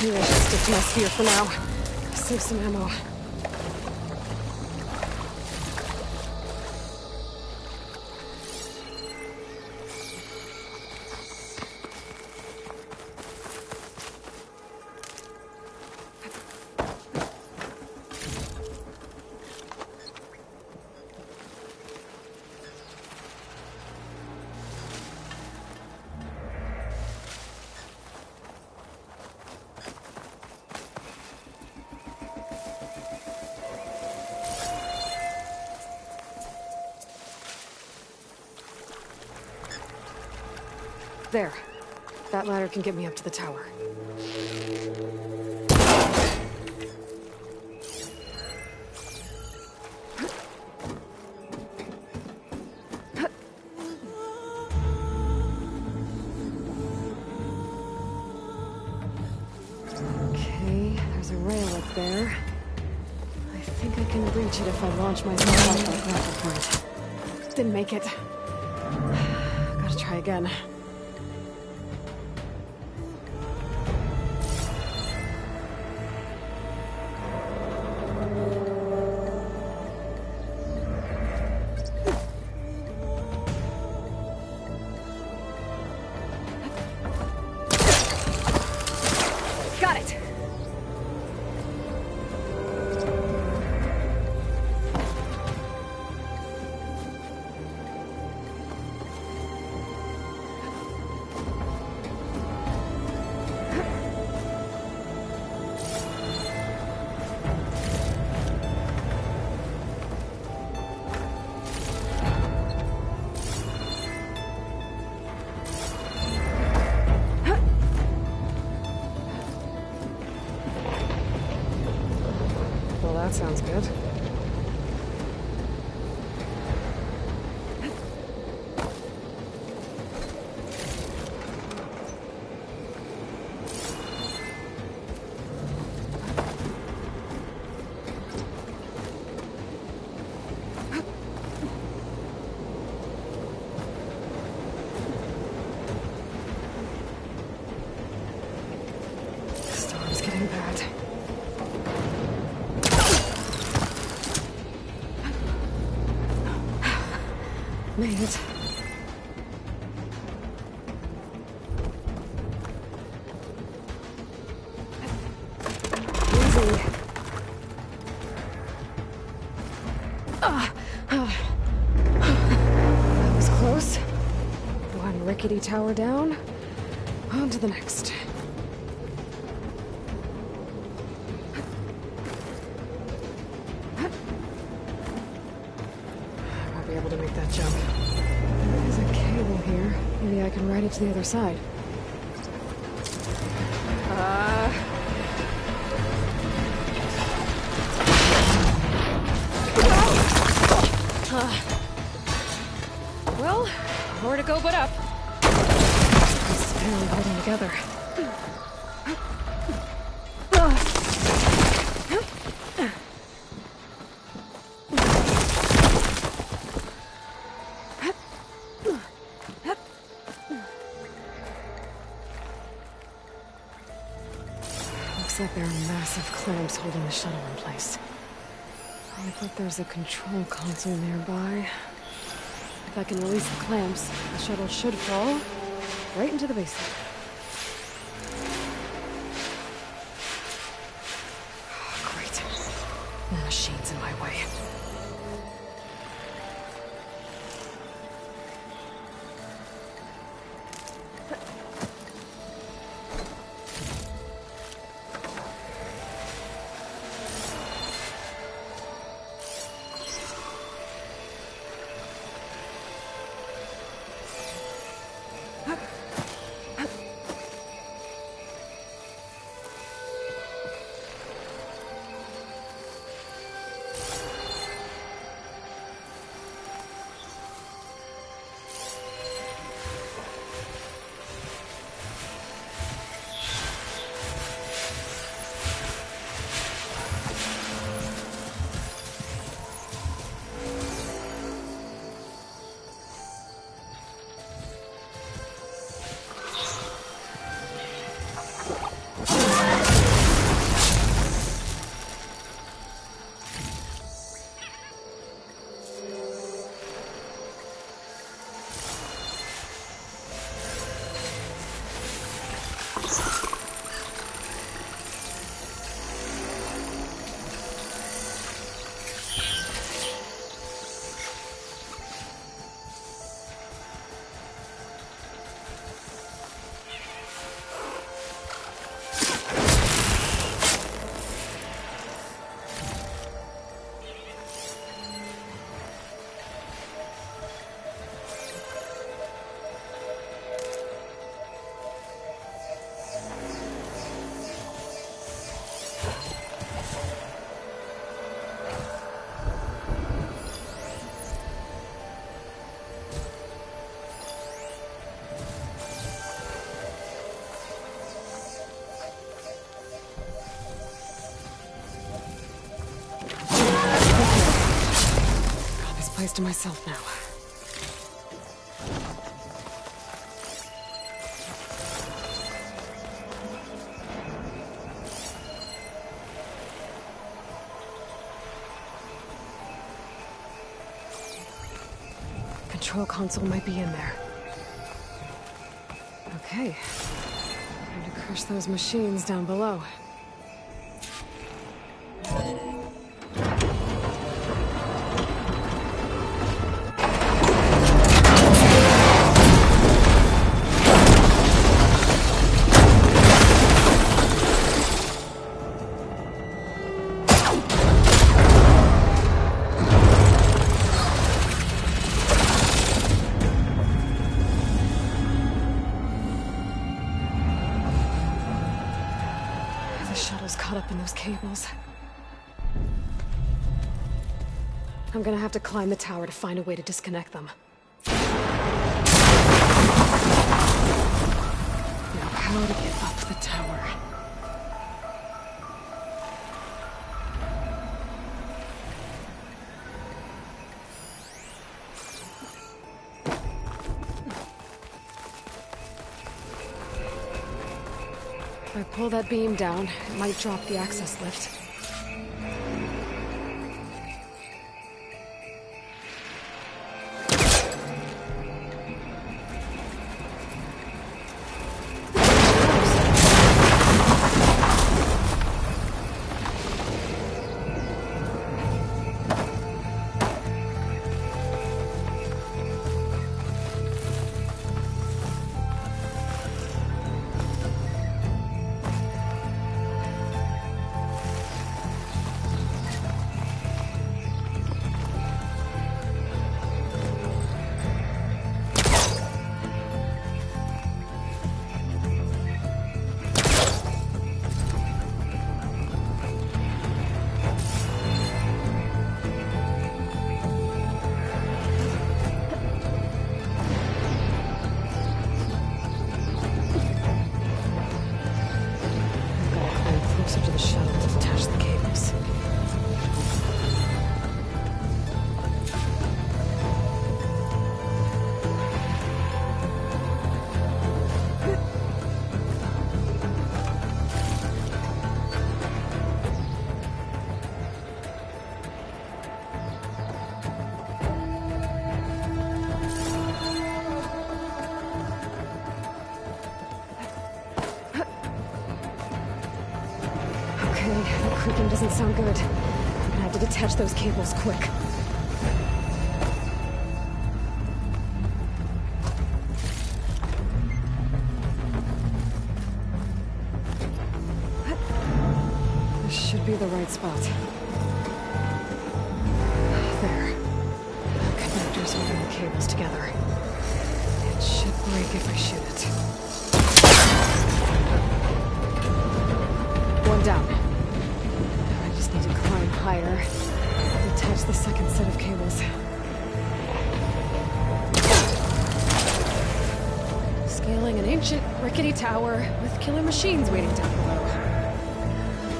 Maybe I should stick to my spear for now. Save some ammo. There. That ladder can get me up to the tower. Okay, there's a rail up there. I think I can reach it if I launch myself off that grapple point. Didn't make it. Gotta try again. Got it! Well, that sounds good. Storm's getting bad. Made it. Easy. That was close. One rickety tower down. On to the next. I won't be able to make that jump. There is a cable here. Maybe I can ride it to the other side. Well, more to go but up. It's barely holding together. Looks like there are massive clamps holding the shuttle in place. I bet there's a control console nearby. If I can release the clamps, the shuttle should fall right into the basement. Oh, great. The machine's in my way. place to myself now. Control console might be in there. Okay. Time to crush those machines down below. Caught up in those cables. I'm gonna have to climb the tower to find a way to disconnect them. Now, how to get up the tower? If I pull that beam down, it might drop the access lift. Closer to the shuttle to detach the cables. That creaking doesn't sound good. I'm gonna have to detach those cables quick. This should be the right spot. There. The connectors holding the cables together. It should break if I shoot it. One down. Need to climb higher. Detach the second set of cables. Scaling an ancient, rickety tower with killer machines waiting down below.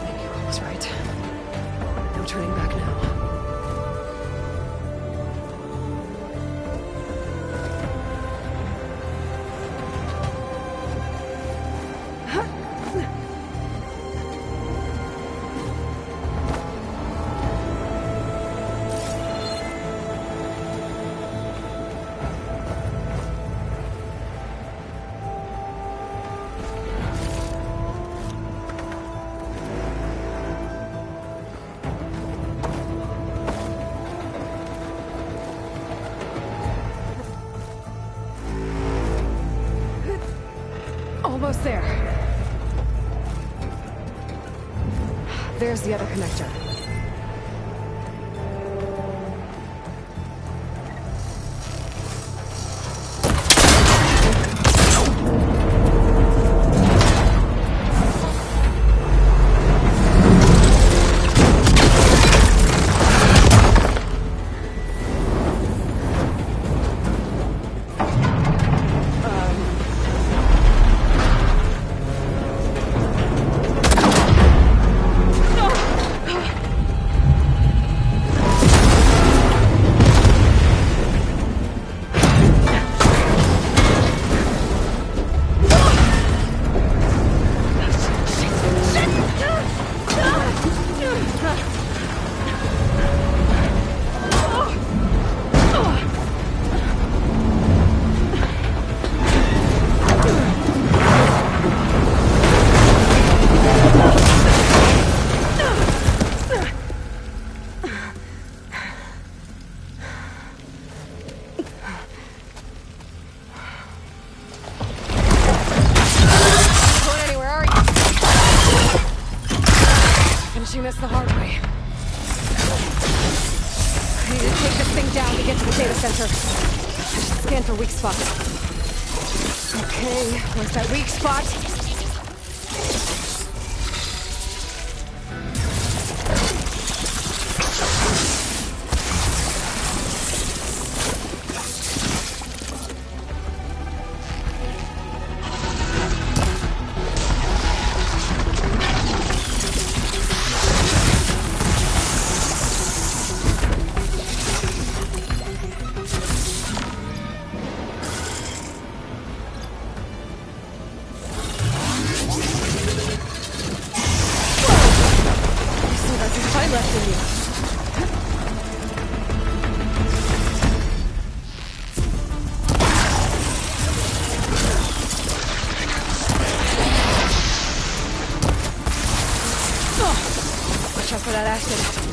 Maybe I was right. No turning back now. Almost there. There's the other connector. down to get to the data center. I should scan for weak spots. Okay, where's that weak spot? Watch out for that acid.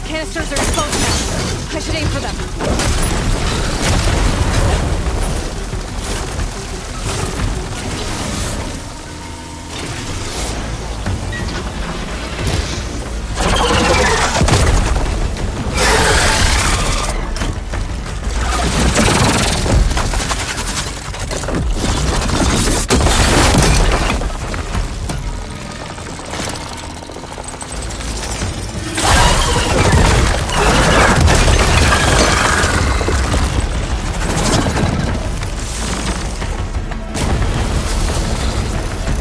Canisters are exposed now. I should aim for them.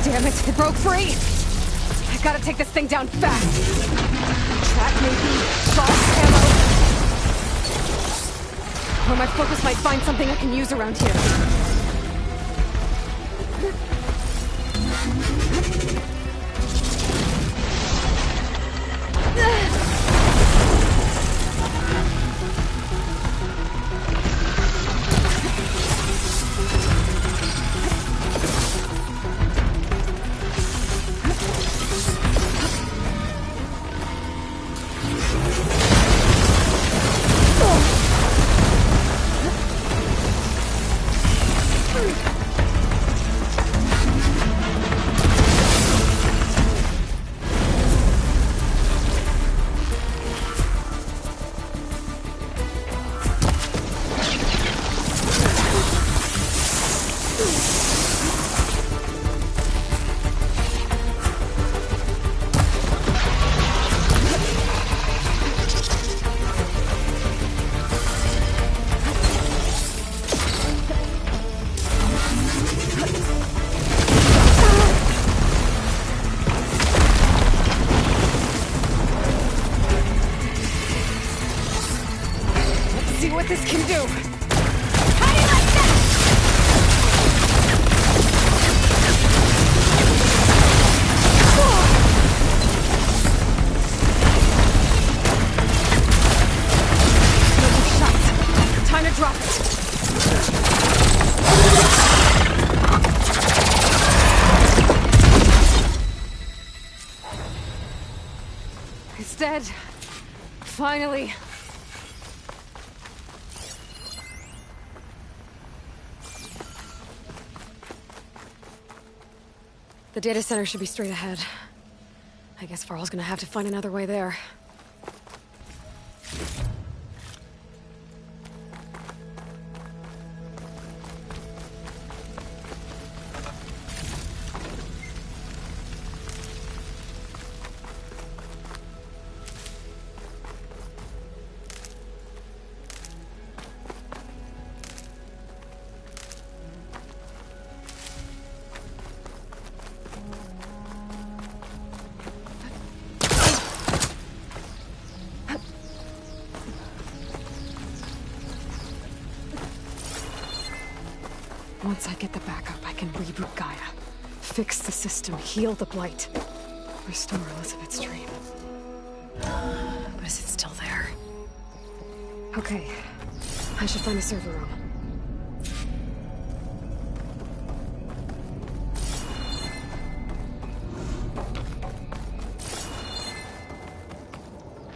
Damn it, it broke free! I gotta take this thing down fast! Trap maybe? Box ammo? Or my focus might find something I can use around here. See what this can do. How do you like that? No more shots. Time to drop it. It's dead. Finally. The data center should be straight ahead. I guess Farl's gonna have to find another way there. Once I get the backup, I can reboot Gaia. Fix the system, heal the Blight. Restore Elizabeth's dream. But is it still there? Okay. I should find the server room.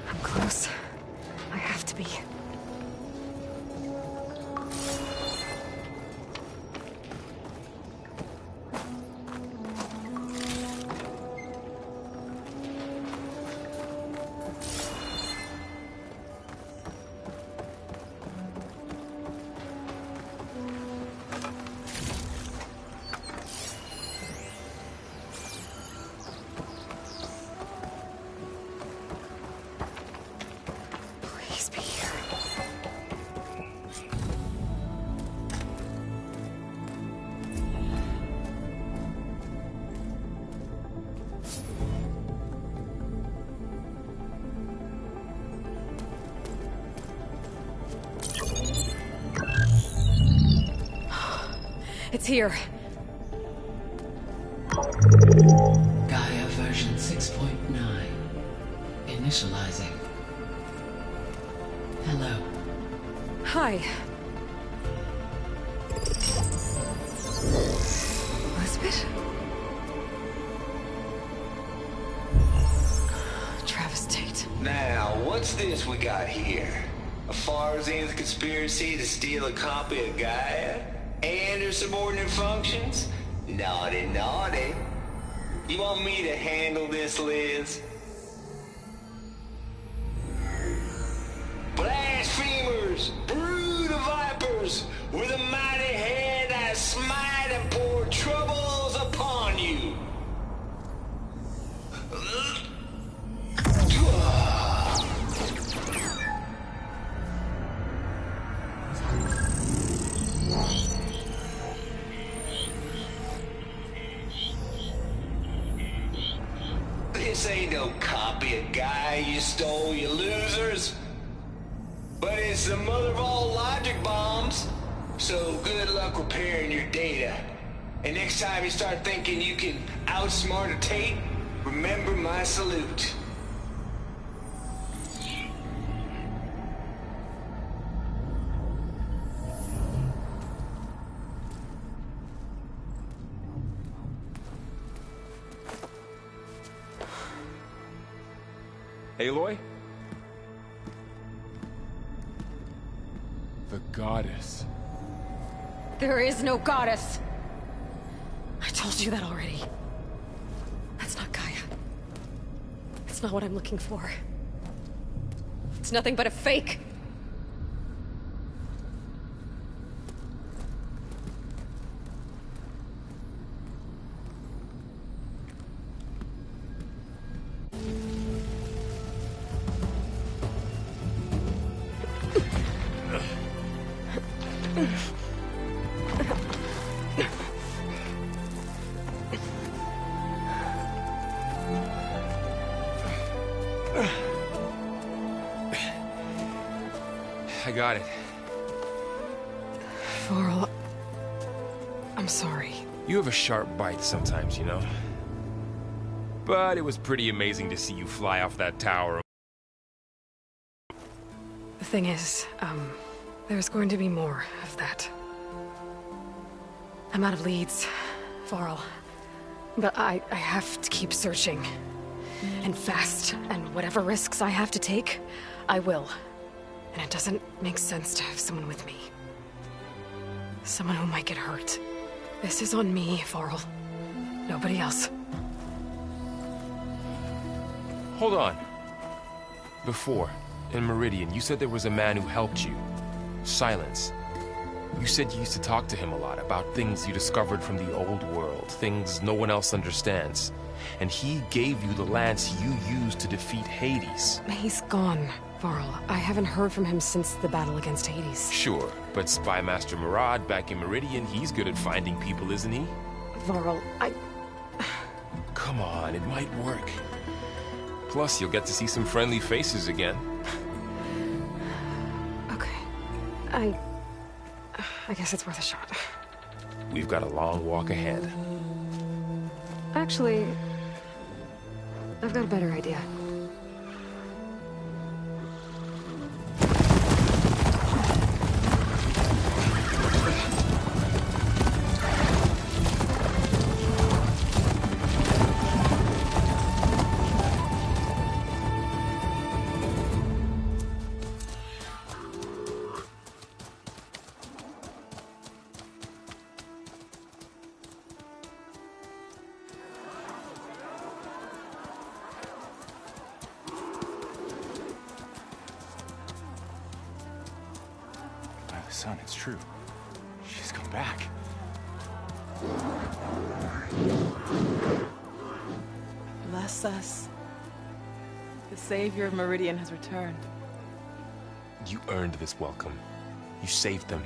I'm close. I have to be. Please be here. It's here. Gaia version 6.9. Initializing. Hello. Hi. Elizabeth? Travis Tate. Now, what's this we got here? A Farzian's conspiracy to steal a copy of Gaia? And her subordinate functions? Naughty, naughty. You want me to handle this, Liz? Blasphemers! Brood of vipers! With a mighty hand I smite and pour troubles upon you! This ain't no copy of Gaia you stole, you losers. But it's the mother of all logic bombs. So good luck repairing your data. And next time you start thinking you can outsmart a Tate, remember my salute. Aloy? The goddess. There is no goddess! I told you that already. That's not Gaia. It's not what I'm looking for. It's nothing but a fake. I got it. Farl, I'm sorry. You have a sharp bite sometimes, you know? But it was pretty amazing to see you fly off that tower. The thing is, there's going to be more of that. I'm out of leads, Farl. But I have to keep searching. And fast, and whatever risks I have to take, I will. And it doesn't make sense to have someone with me. Someone who might get hurt. This is on me, Farl. Nobody else. Hold on. Before, in Meridian, you said there was a man who helped you. Silence. You said you used to talk to him a lot about things you discovered from the old world, things no one else understands. And he gave you the lance you used to defeat Hades. He's gone, Varl. I haven't heard from him since the battle against Hades. Sure, but Spy Master Murad back in Meridian, he's good at finding people, isn't he? Varl, Come on, it might work. Plus, you'll get to see some friendly faces again. Okay. I guess it's worth a shot. We've got a long walk ahead. Actually, I've got a better idea. Son, it's true. She's come back. Bless us. The savior of Meridian has returned. You earned this welcome. You saved them.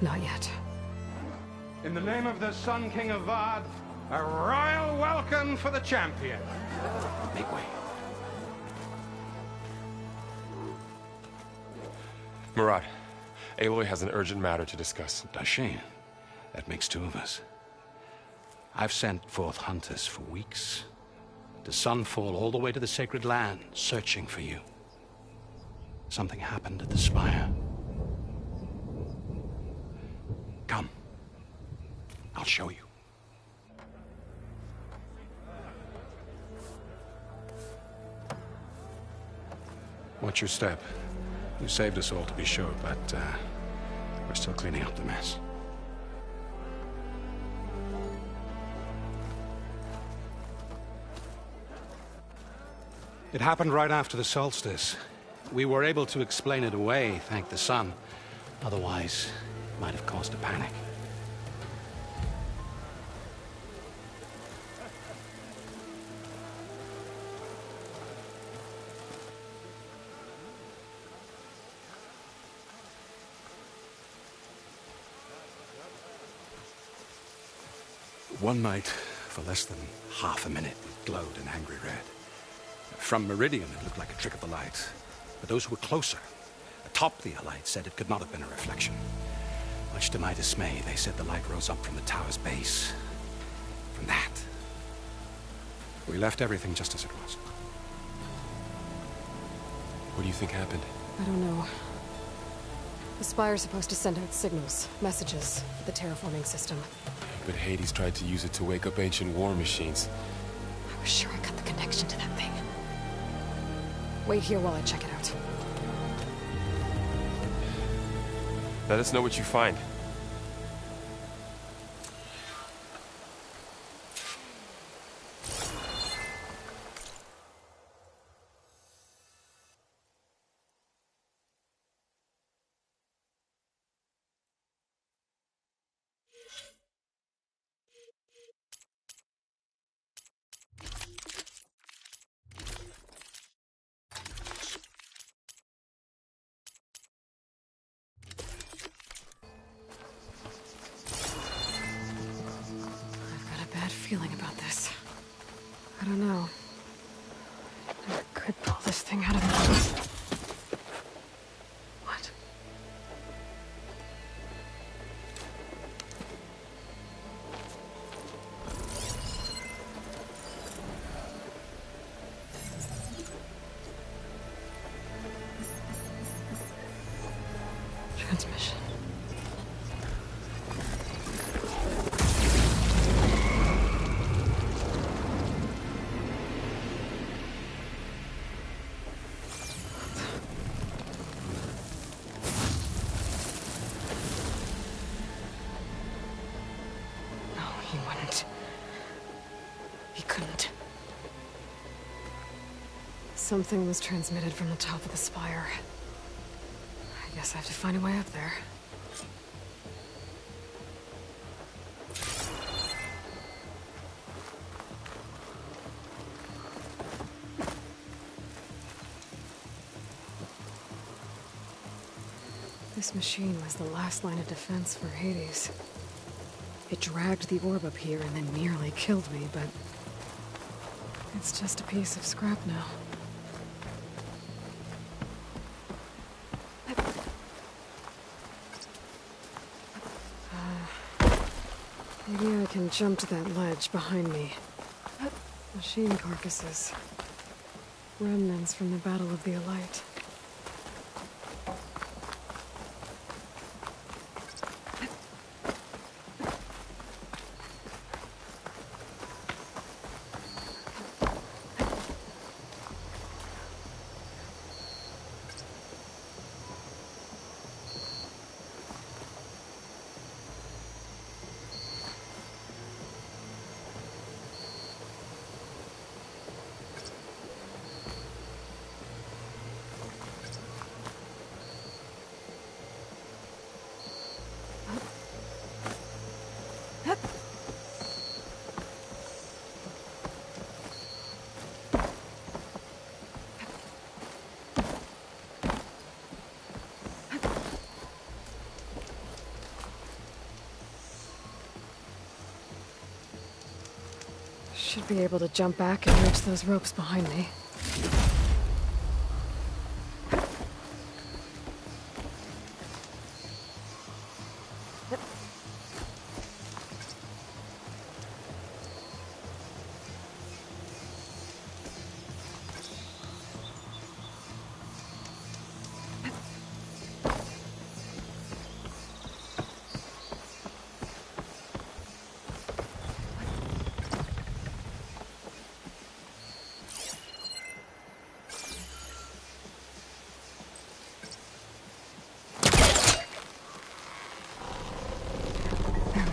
Not yet. In the name of the Sun King of Vard, a royal welcome for the champion. Make way. Murad, Aloy has an urgent matter to discuss. Does she? That makes two of us. I've sent forth hunters for weeks, to Sunfall all the way to the Sacred Land, searching for you. Something happened at the Spire. Come. I'll show you. Watch your step. You saved us all, to be sure, but we're still cleaning up the mess. It happened right after the solstice. We were able to explain it away, thank the sun. Otherwise, it might have caused a panic. One night, for less than half a minute, it glowed an angry red. From Meridian, it looked like a trick of the light. But those who were closer, atop the Allied, said it could not have been a reflection. Much to my dismay, they said the light rose up from the tower's base. From that. We left everything just as it was. What do you think happened? I don't know. The Spire's supposed to send out signals, messages, for the terraforming system. But Hades tried to use it to wake up ancient war machines. I was sure I got the connection to that thing. Wait here while I check it out. Let us know what you find. Feeling about this. I don't know. I could pull this thing out of me. What? Transmission. He wouldn't. Something was transmitted from the top of the spire. I guess I have to find a way up there. This machine was the last line of defense for Hades. It dragged the orb up here and then nearly killed me, but it's just a piece of scrap now. Maybe I can jump to that ledge behind me. Machine carcasses. Remnants from the Battle of the Elite. Should be able to jump back and reach those ropes behind me.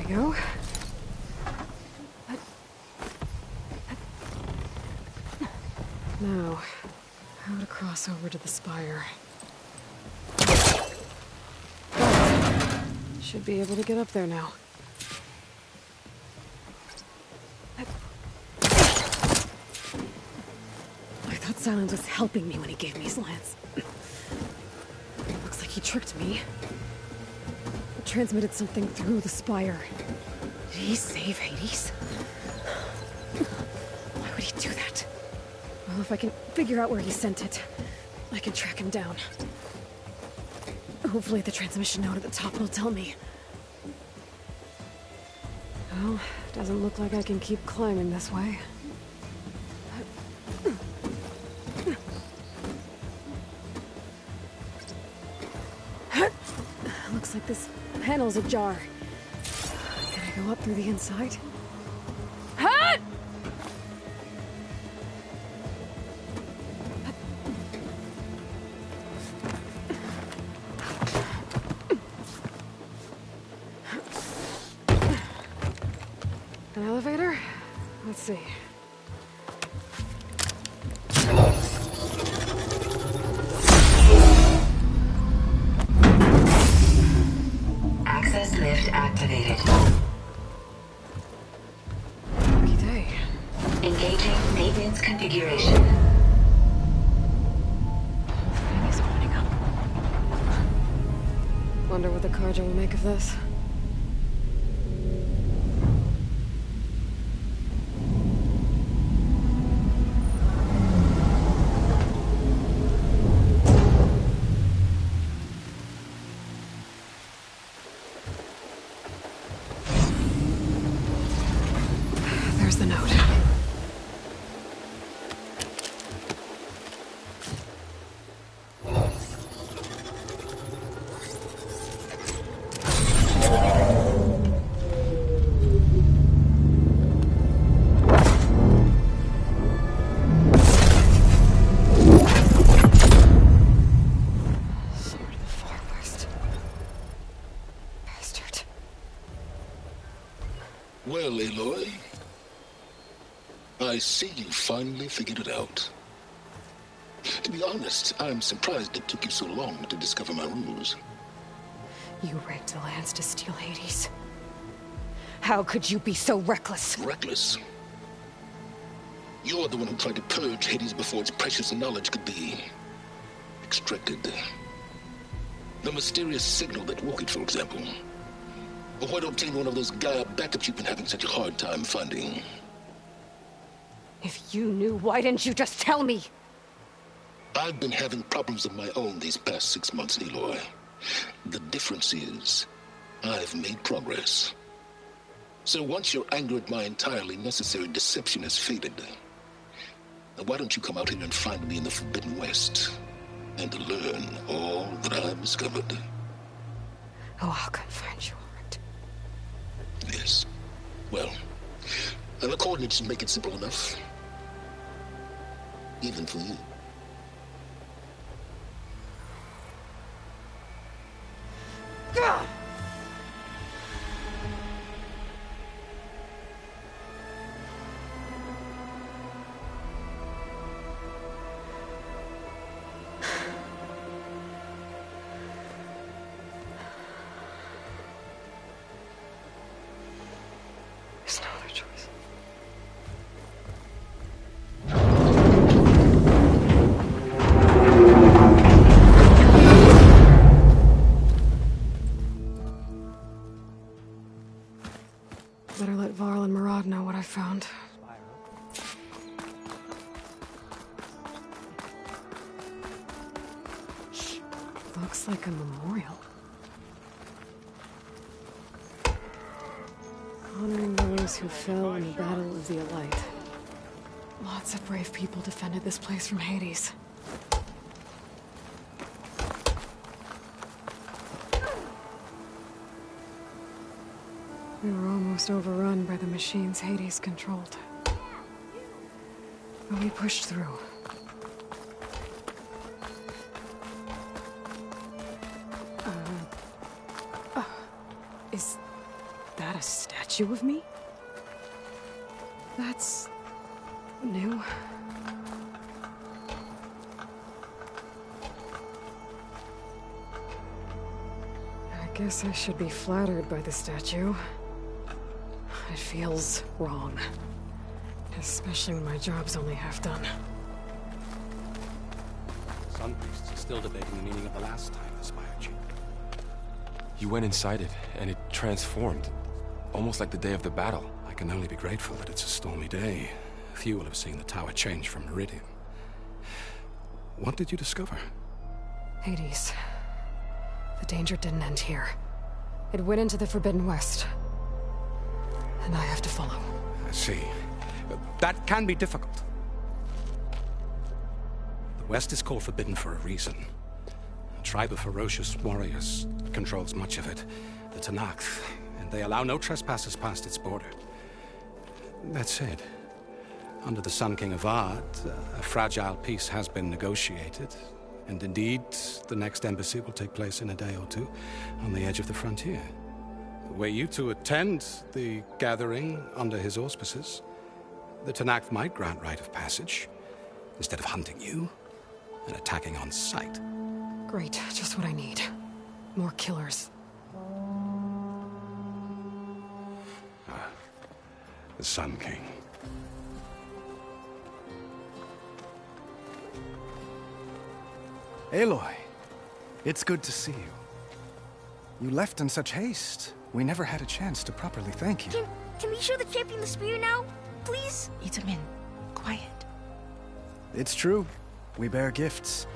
Go. Now, how to cross over to the spire. Should be able to get up there now. I thought Silence was helping me when he gave me his lance. Looks like he tricked me. Transmitted something through the spire. Did he save Hades? Why would he do that? Well, if I can figure out where he sent it, I can track him down. Hopefully the transmission note at the top will tell me. Well, doesn't look like I can keep climbing this way. Looks like this panel's ajar. Can I go up through the inside? An elevator? Let's see. Access lift activated. Lucky day. Engaging maintenance configuration. He's opening up. Wonder what the Carja will make of this. There's the note. Sword of the Far West. Bastard. Well, Aloy, I see you finally figured it out. To be honest, I'm surprised it took you so long to discover my ruse. You rigged the lands to steal Hades. How could you be so reckless? Reckless? You're the one who tried to purge Hades before its precious knowledge could be extracted. The mysterious signal that woke it, for example. Or why don't obtain one of those Gaia backups you've been having such a hard time finding? If you knew, why didn't you just tell me? I've been having problems of my own these past 6 months, Aloy. The difference is, I've made progress. So once your anger at my entirely necessary deception has faded, now why don't you come out here and find me in the Forbidden West and learn all that I've discovered? Oh, I'll come find you, all right? Yes. Well, and the coordinates make it simple enough. Even for you. Gah! There's no other choice. Better let Varl and Murad know what I found. Looks like a memorial. Honoring those who fell in the Battle of the Elite. Lots of brave people defended this place from Hades. We were almost overrun by the machines Hades controlled. But we pushed through. Is that a statue of me? That's new. I guess I should be flattered by the statue. It feels wrong. Especially when my job's only half done. Sun priests are still debating the meaning of the last time this Chief. You went inside it, and it transformed. Almost like the day of the battle. I can only be grateful that it's a stormy day. Few will have seen the tower change from Meridian. What did you discover? Hades. The danger didn't end here. It went into the Forbidden West. And I have to follow. I see. That can be difficult. The West is called Forbidden for a reason. A tribe of ferocious warriors controls much of it, the Tenakth, and they allow no trespassers past its border. That said, under the Sun King of Ard, a fragile peace has been negotiated, and indeed, the next embassy will take place in a day or two on the edge of the frontier. Were you to attend the gathering under his auspices, the Tenakth might grant right of passage, instead of hunting you and attacking on sight. Great, just what I need. More killers. The Sun King. Aloy, it's good to see you. You left in such haste. We never had a chance to properly thank you. Can we show the champion the spear now? Please? Itamin, quiet. It's true. We bear gifts.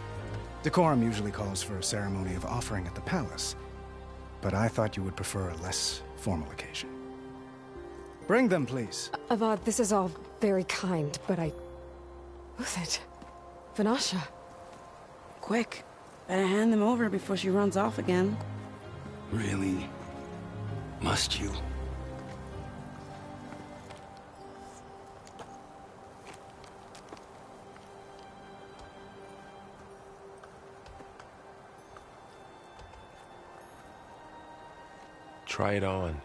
Decorum usually calls for a ceremony of offering at the palace. But I thought you would prefer a less formal occasion. Bring them, please. Avad, this is all very kind, but Who's it? Vanasha. Quick. Better hand them over before she runs off again. Really? Must you? Try it on.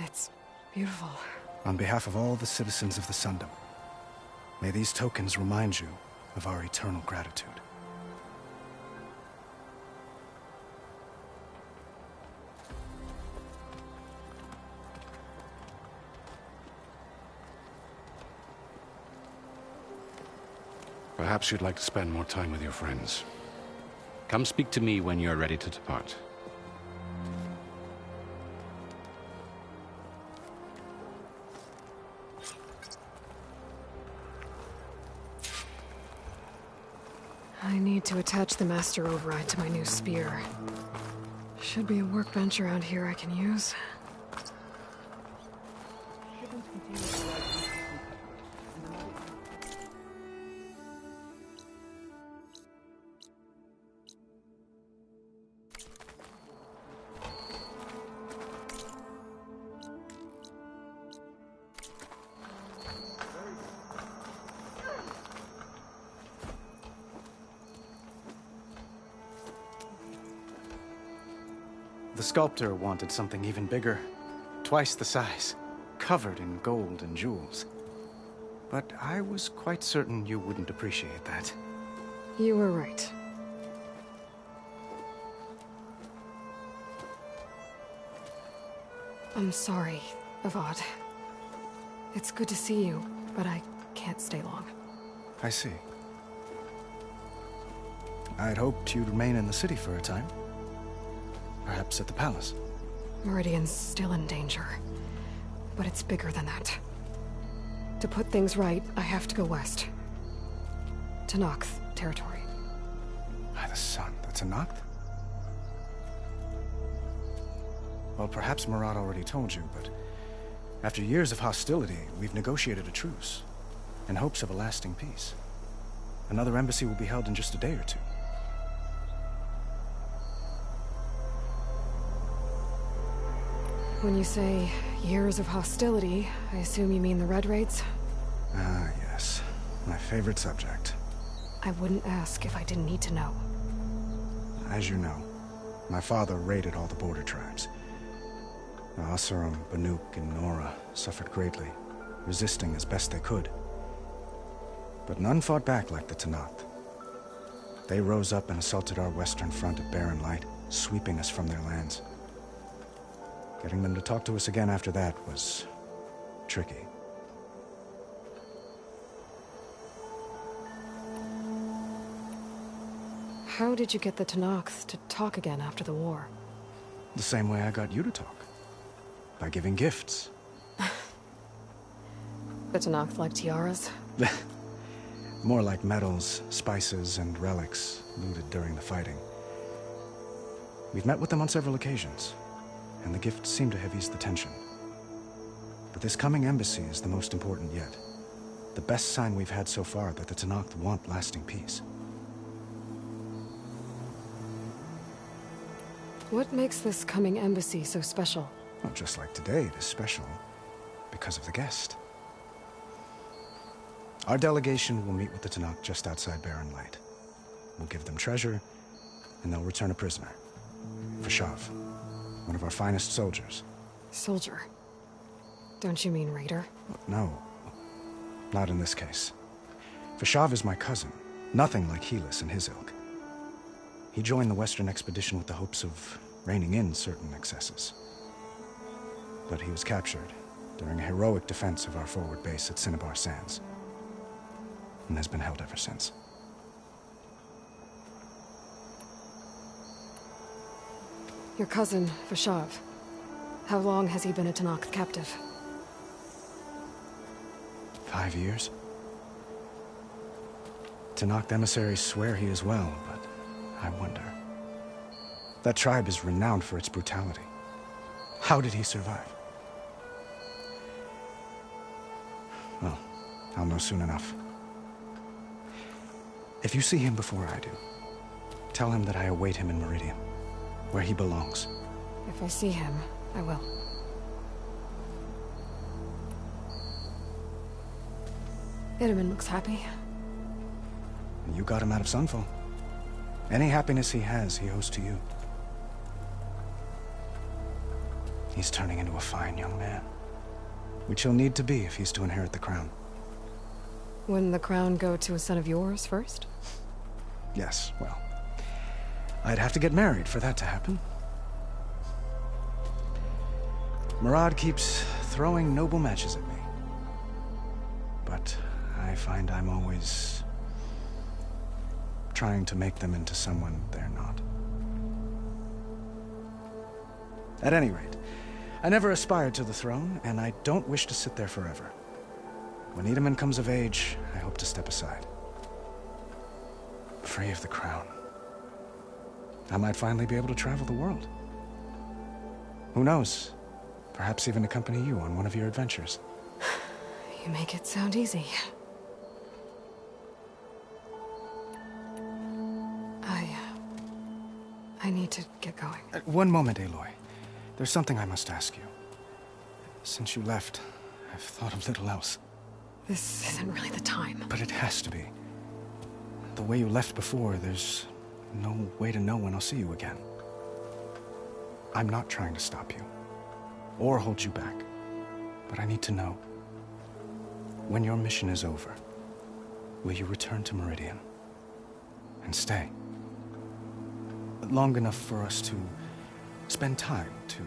It's beautiful. On behalf of all the citizens of the Sundom, may these tokens remind you of our eternal gratitude. Perhaps you'd like to spend more time with your friends. Come speak to me when you're ready to depart. I need to attach the master override to my new spear. Should be a workbench around here I can use. The sculptor wanted something even bigger, twice the size, covered in gold and jewels. But I was quite certain you wouldn't appreciate that. You were right. I'm sorry, Avad. It's good to see you, but I can't stay long. I see. I'd hoped you'd remain in the city for a time. Perhaps at the palace. Meridian's still in danger, but it's bigger than that. To put things right, I have to go west. To Nox territory. By the sun, that's a Noct? Well, perhaps Murad already told you, but after years of hostility, we've negotiated a truce, in hopes of a lasting peace. Another embassy will be held in just a day or two. When you say years of hostility, I assume you mean the Red Raids? Ah, yes. My favorite subject. I wouldn't ask if I didn't need to know. As you know, my father raided all the border tribes. The Asurum, Banuk, and Nora suffered greatly, resisting as best they could. But none fought back like the Tenakth. They rose up and assaulted our western front at Barren Light, sweeping us from their lands. Getting them to talk to us again after that was tricky. How did you get the Tenakth to talk again after the war? The same way I got you to talk. By giving gifts. The Tenakth like tiaras? More like medals, spices, and relics looted during the fighting. We've met with them on several occasions, and the gifts seem to have eased the tension. But this coming embassy is the most important yet. The best sign we've had so far that the Tenakth want lasting peace. What makes this coming embassy so special? Well, just like today, it is special because of the guest. Our delegation will meet with the Tenakth just outside Barren Light. We'll give them treasure, and they'll return a prisoner. Vashav, one of our finest soldiers. Soldier? Don't you mean raider? No, not in this case. Vashav is my cousin, nothing like Helis and his ilk. He joined the Western expedition with the hopes of reining in certain excesses. But he was captured during a heroic defense of our forward base at Cinnabar Sands, and has been held ever since. Your cousin, Vashav. How long has he been a Tenakth captive? 5 years. Tenakth emissaries swear he is well, but I wonder. That tribe is renowned for its brutality. How did he survive? Well, I'll know soon enough. If you see him before I do, tell him that I await him in Meridian, where he belongs. If I see him, I will. Itaman looks happy. You got him out of Sunfall. Any happiness he has, he owes to you. He's turning into a fine young man. which he'll need to be if he's to inherit the crown. Wouldn't the crown go to a son of yours first? Yes, well, I'd have to get married for that to happen. Murad keeps throwing noble matches at me. But I find I'm always trying to make them into someone they're not. At any rate, I never aspired to the throne, and I don't wish to sit there forever. When Itamen comes of age, I hope to step aside. Free of the crown. I might finally be able to travel the world. Who knows? Perhaps even accompany you on one of your adventures. You make it sound easy. I need to get going. One moment, Aloy. There's something I must ask you. Since you left, I've thought of little else. This isn't really the time. But it has to be. The way you left before, there's no way to know when I'll see you again. I'm not trying to stop you, or hold you back. But I need to know. When your mission is over, will you return to Meridian? And stay? Long enough for us to spend time, to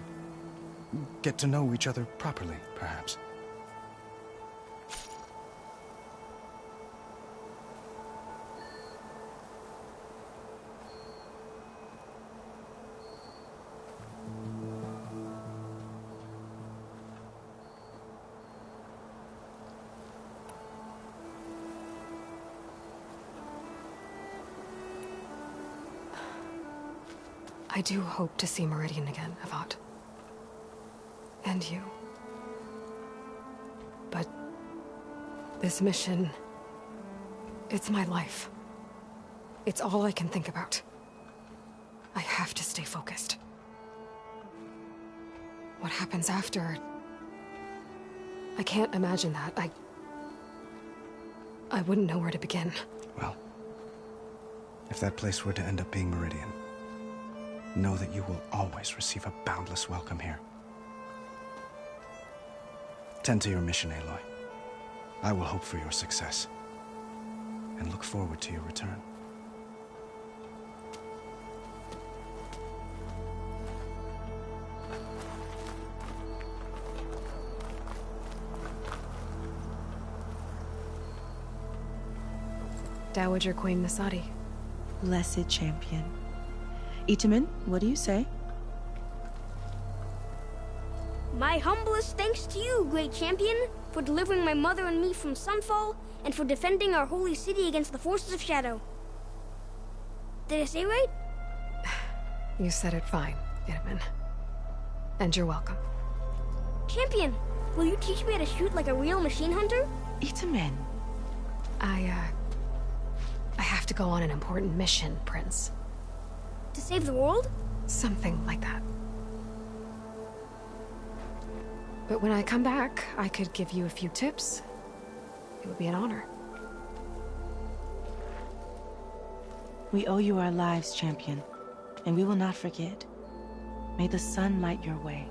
get to know each other properly, perhaps. I do hope to see Meridian again, Avad. And you. But this mission, it's my life. It's all I can think about. I have to stay focused. What happens after? I can't imagine that. I wouldn't know where to begin. Well, if that place were to end up being Meridian, know that you will always receive a boundless welcome here. Tend to your mission, Aloy. I will hope for your success, and look forward to your return. Dowager Queen Nasadi. Blessed champion. Itamen, what do you say? My humblest thanks to you, great champion, for delivering my mother and me from Sunfall, and for defending our holy city against the forces of Shadow. Did I say right? You said it fine, Itamen. And you're welcome. Champion, will you teach me how to shoot like a real machine hunter? Itamen. I have to go on an important mission, Prince. To save the world? Something like that. But when I come back, I could give you a few tips. It would be an honor. We owe you our lives, champion, and we will not forget. May the sun light your way.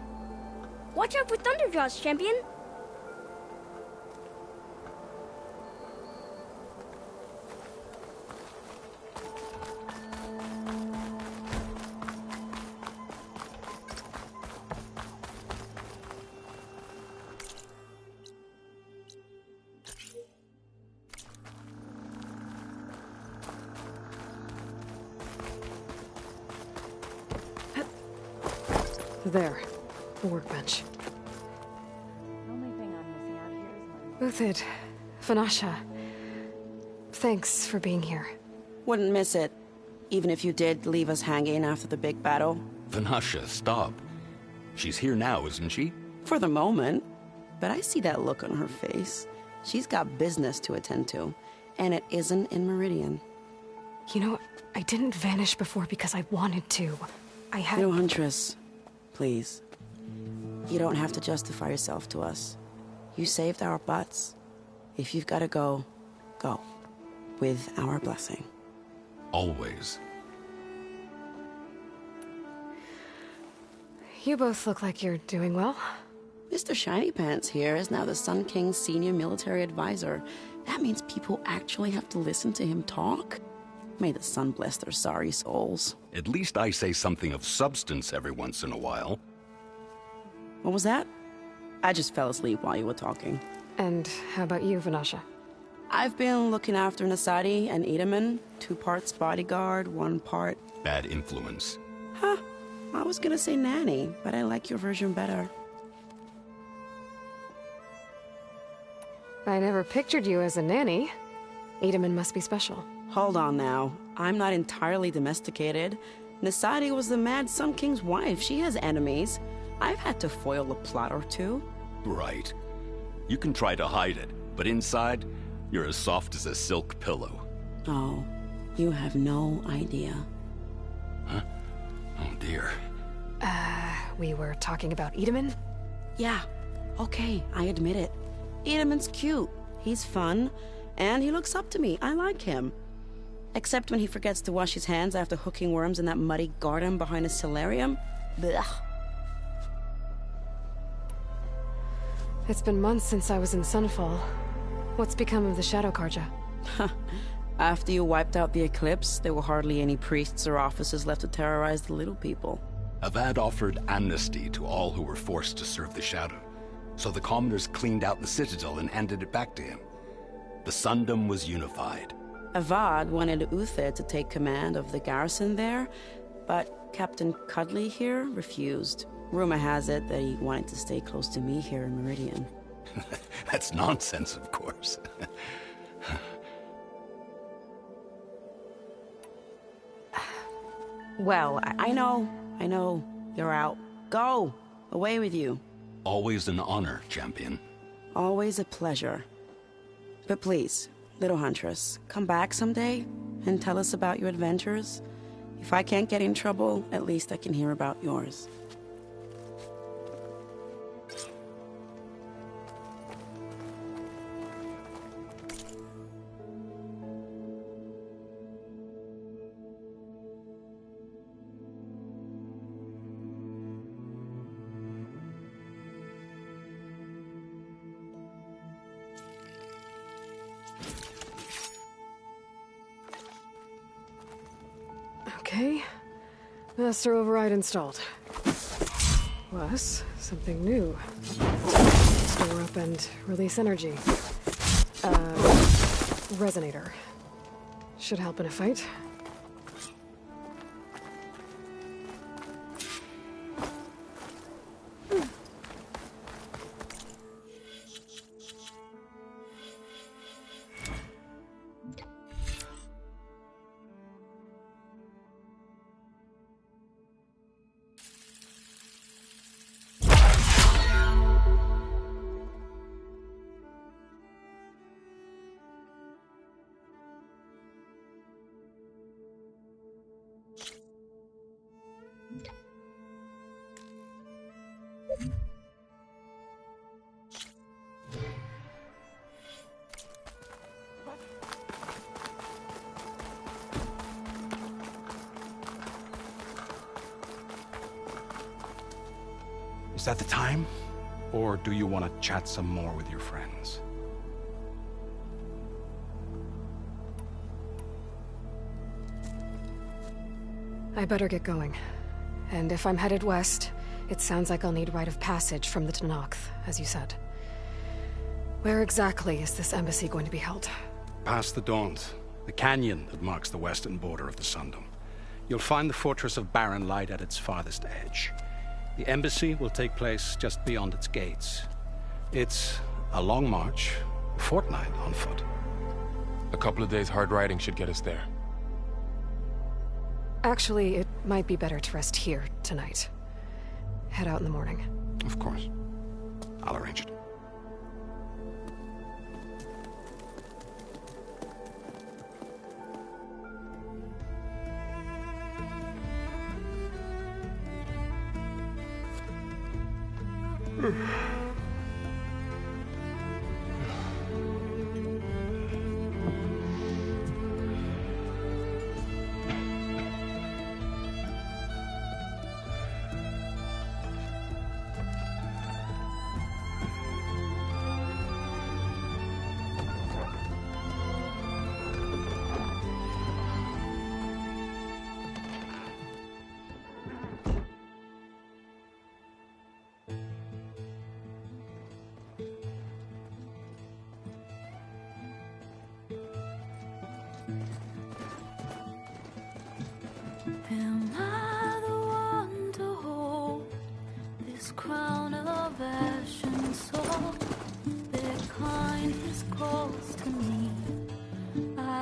Watch out for Thunderjaws, champion! There, the workbench. The only thing I'm missing out here is my... Uthid, Vanasha, thanks for being here. Wouldn't miss it, even if you did leave us hanging after the big battle. Vanasha, stop. She's here now, isn't she? For the moment. But I see that look on her face. She's got business to attend to, and it isn't in Meridian. You know, I didn't vanish before because I wanted to. I had... No, Huntress. Please. You don't have to justify yourself to us. You saved our butts. If you've got to go, go. With our blessing. Always. You both look like you're doing well. Mr. Shiny Pants here is now the Sun King's senior military advisor. That means people actually have to listen to him talk? May the sun bless their sorry souls. At least I say something of substance every once in a while. What was that? I just fell asleep while you were talking. And how about you, Vanasha? I've been looking after Nasadi and Edaman. 2 parts bodyguard, 1 part... Bad influence. Huh. I was gonna say nanny, but I like your version better. I never pictured you as a nanny. Edaman must be special. Hold on now. I'm not entirely domesticated. Nasadi was the Mad Sun King's wife. She has enemies. I've had to foil a plot or 2. Right. You can try to hide it, but inside, you're as soft as a silk pillow. Oh, you have no idea. Huh? Oh dear. We were talking about Edaman? Yeah. Okay, I admit it. Edaman's cute. He's fun. And he looks up to me. I like him. Except when he forgets to wash his hands after hooking worms in that muddy garden behind a solarium. Blech. It's been months since I was in Sunfall. What's become of the Shadow Karja? After you wiped out the Eclipse, there were hardly any priests or officers left to terrorize the little people. Avad offered amnesty to all who were forced to serve the Shadow, so the commoners cleaned out the Citadel and handed it back to him. The Sundom was unified. Avad wanted Uther to take command of the garrison there, but Captain Cudley here refused. Rumor has it that he wanted to stay close to me here in Meridian. That's nonsense, of course. Well, I know. You're out. Go! Away with you. Always an honor, champion. Always a pleasure. But please, little Huntress, come back someday and tell us about your adventures. If I can't get in trouble, at least I can hear about yours. Okay. Master override installed. Plus, something new. Store up and release energy. Resonator. Should help in a fight. Is that the time? Or do you want to chat some more with your friends? I better get going. And if I'm headed west, it sounds like I'll need rite of passage from the Tenakth, as you said. Where exactly is this embassy going to be held? Past the Daunt, the canyon that marks the western border of the Sundom. You'll find the fortress of Barren Light at its farthest edge. The embassy will take place just beyond its gates. It's a long march, a fortnight on foot. A couple of days hard riding should get us there. Actually, it might be better to rest here tonight. Head out in the morning. Of course. I'll arrange it.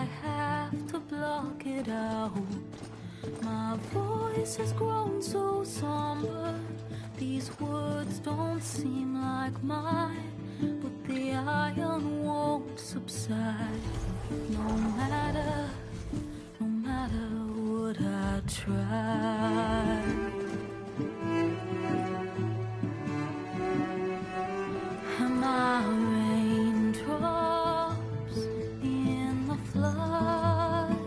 I have to block it out. My voice has grown so somber. These words don't seem like mine, but the iron won't subside. No matter what I try. And my raindrops in the flood,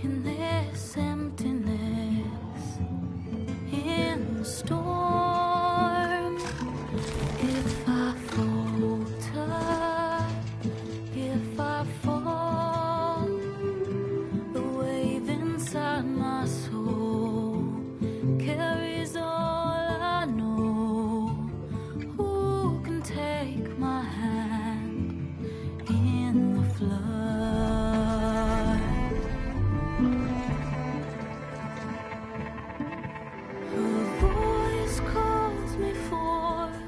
in this emptiness, in the storm. If I falter, if I fall, the wave inside my soul carries all I know. Who can take my hand in the flood? Her voice calls me forth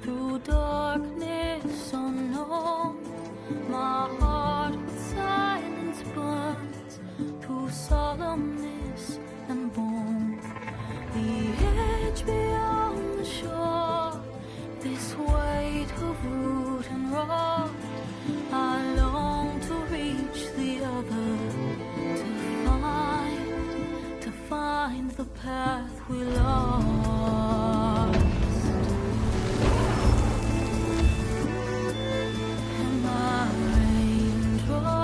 through darkness unknown. My heart with silence burns through solemnness and bone. The edge beyond the shore, this weight of root and rod. I long to reach the other, to find the path we lost. And my raindrops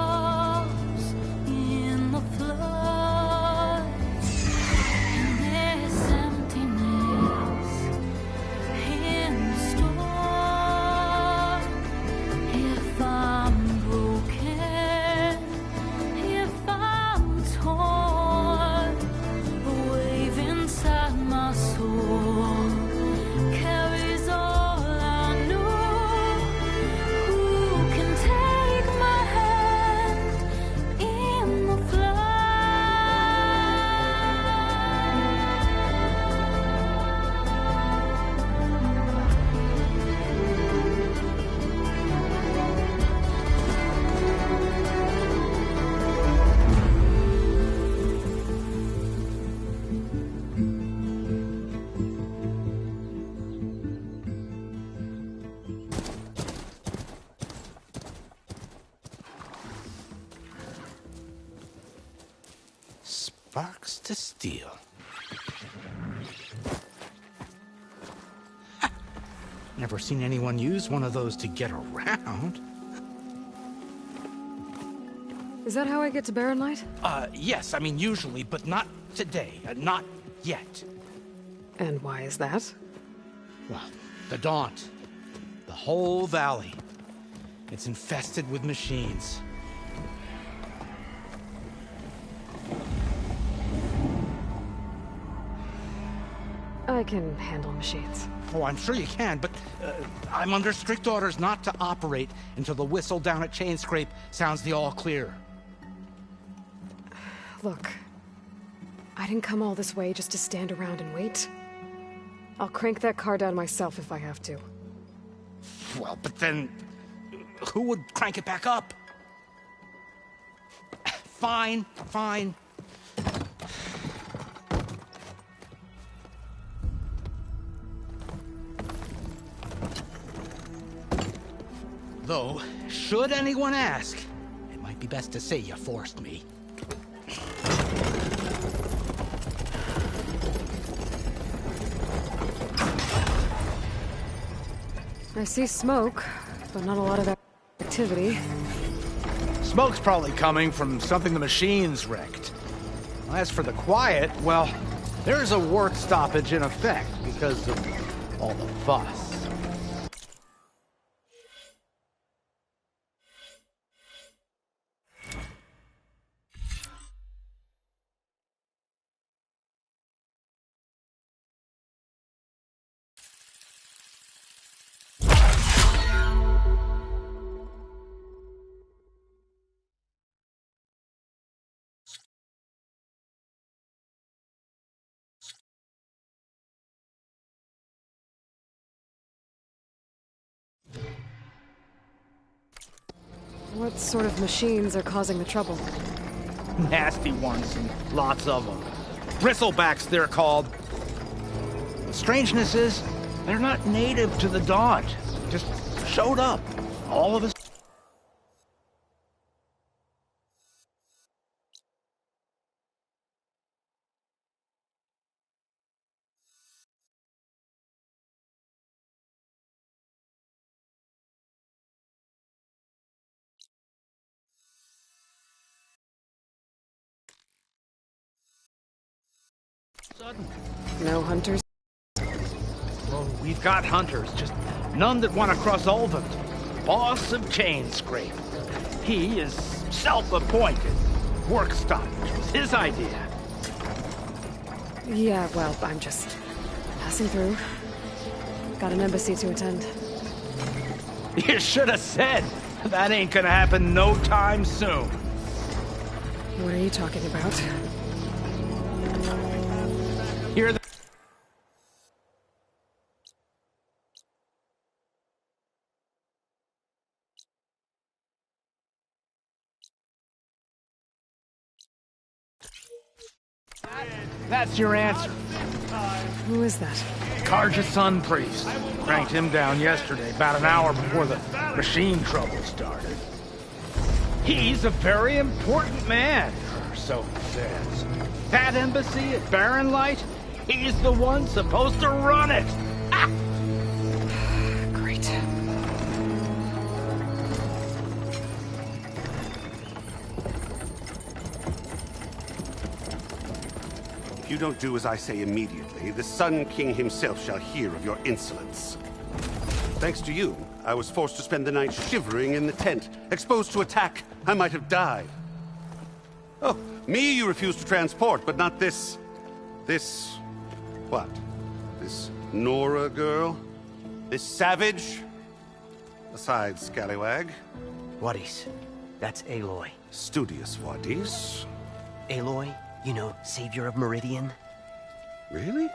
in the flood, in this emptiness, in the storm. If I'm broken, if I'm torn, the wave inside my soul carries all I know. Who can take my hand in the Sparks to steel. Never seen anyone use one of those to get around. Is that how I get to Barren Light? Yes, I mean usually, but not today. Not yet. And why is that? Well, the Daunt. The whole valley. It's infested with machines. I can handle machines. Oh, I'm sure you can, but I'm under strict orders not to operate until the whistle down at Chainscrape sounds the all clear. Look, I didn't come all this way just to stand around and wait. I'll crank that car down myself if I have to. Well, but then who would crank it back up? Fine, fine. Though, should anyone ask, it might be best to say you forced me. I see smoke, but not a lot of activity. Smoke's probably coming from something the machines wrecked. As for the quiet, well, there's a work stoppage in effect because of all the fuss. What sort of machines are causing the trouble? Nasty ones, and lots of them. Bristlebacks, they're called. The strangeness is, they're not native to the Dodge. Just showed up. All of us. No hunters? Well, we've got hunters, just none that want to cross over. Boss of Chainscrape. He is self-appointed. Work stoppage was his idea. Yeah, well, I'm just passing through. Got an embassy to attend. You should have said. That ain't gonna happen no time soon. What are you talking about? Hear the... That's your answer. Who is that? Karja Sun Priest. Cranked him down yesterday, about an hour before the machine trouble started. He's a very important man, or so he says. That embassy at Barren Light, he's the one supposed to run it. Ah! Great. If you don't do as I say immediately, the Sun King himself shall hear of your insolence. Thanks to you, I was forced to spend the night shivering in the tent. Exposed to attack, I might have died. Oh, me you refuse to transport, but not this... what? This Nora girl? This savage? Aside, scallywag. Wadis. That's Aloy. Studious Wadis. Aloy, you know, savior of Meridian. Really?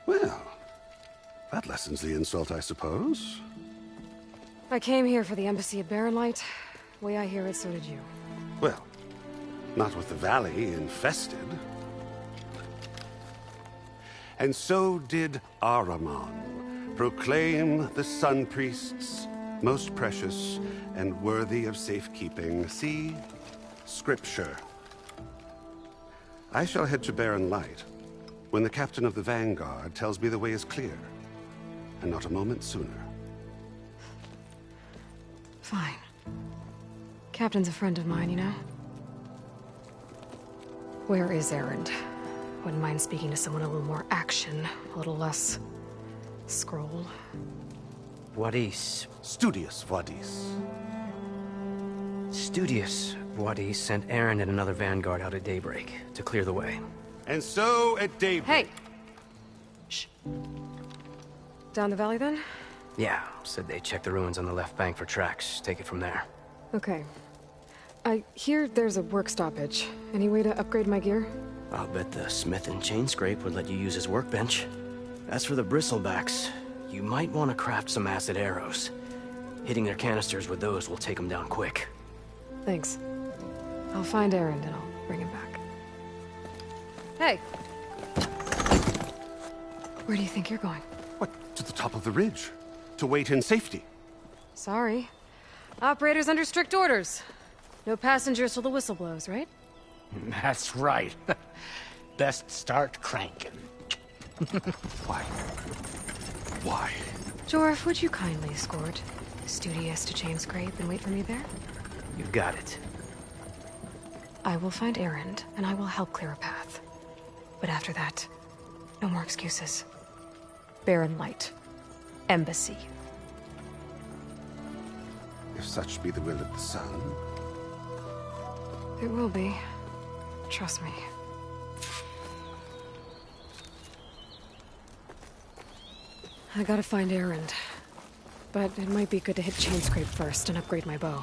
Well, that lessens the insult, I suppose. I came here for the embassy at Barren Light. Way I hear it, so did you. Well, not with the valley infested. And so did Ahriman, proclaim the Sun Priests most precious and worthy of safekeeping. See? Scripture. I shall head to Barren Light when the captain of the Vanguard tells me the way is clear, and not a moment sooner. Fine. Captain's a friend of mine, you know? Where is Erend? Wouldn't mind speaking to someone a little more action, a little less... scroll. Wadis. Studious Wadis. Studious Wadis sent Aaron and another Vanguard out at daybreak to clear the way. And so at daybreak... Hey! Shh. Down the valley, then? Yeah, said they checked the ruins on the left bank for tracks. Take it from there. Okay. I hear there's a work stoppage. Any way to upgrade my gear? I'll bet the smith in Chainscrape would let you use his workbench. As for the bristlebacks, you might want to craft some acid arrows. Hitting their canisters with those will take them down quick. Thanks. I'll find Erend and I'll bring him back. Hey! Where do you think you're going? What, to the top of the ridge? To wait in safety? Sorry. Operator's under strict orders. No passengers till the whistle blows, right? That's right. Best start cranking. Why? Why? Jorf, would you kindly escort Studious to Chainscrape and wait for me there? You got it. I will find Erend, and I will help clear a path. But after that, no more excuses. Barren Light. Embassy. If such be the will of the sun. It will be. Trust me. I gotta find Erend. But it might be good to hit Chainscrape first and upgrade my bow.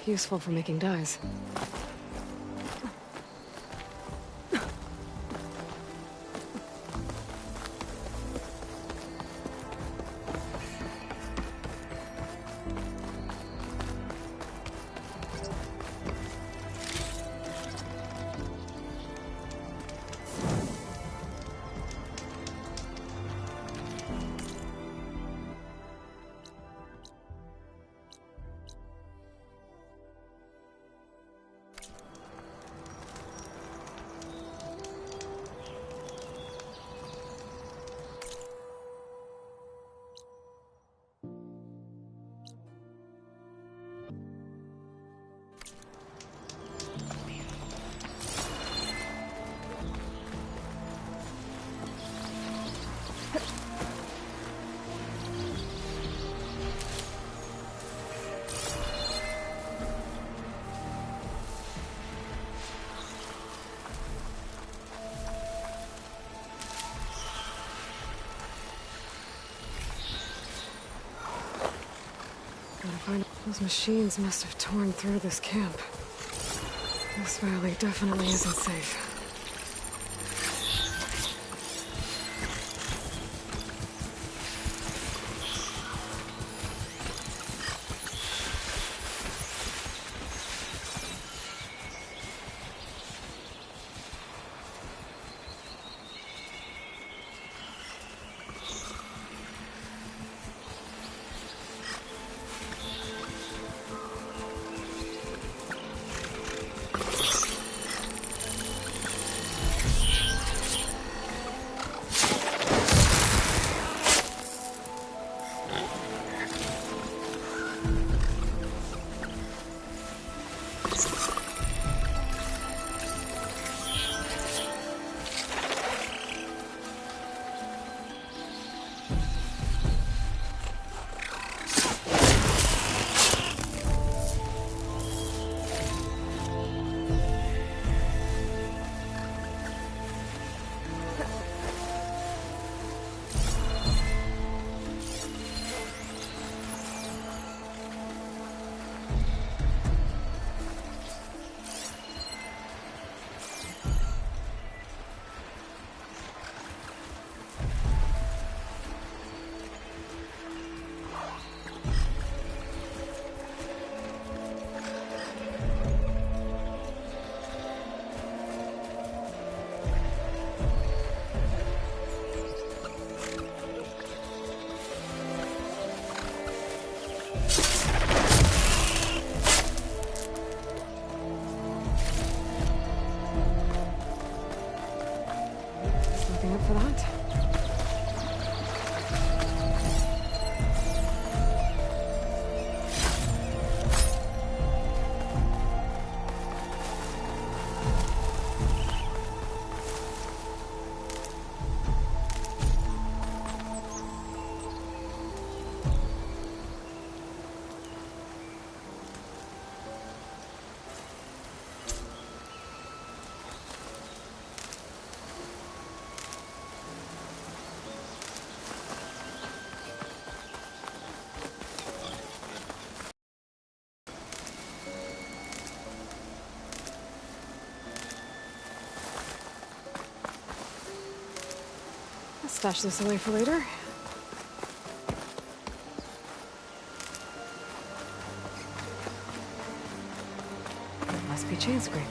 Useful for making dyes. Those machines must have torn through this camp. This valley definitely isn't safe. For that? I'll stash this away for later. It must be Chainscrape.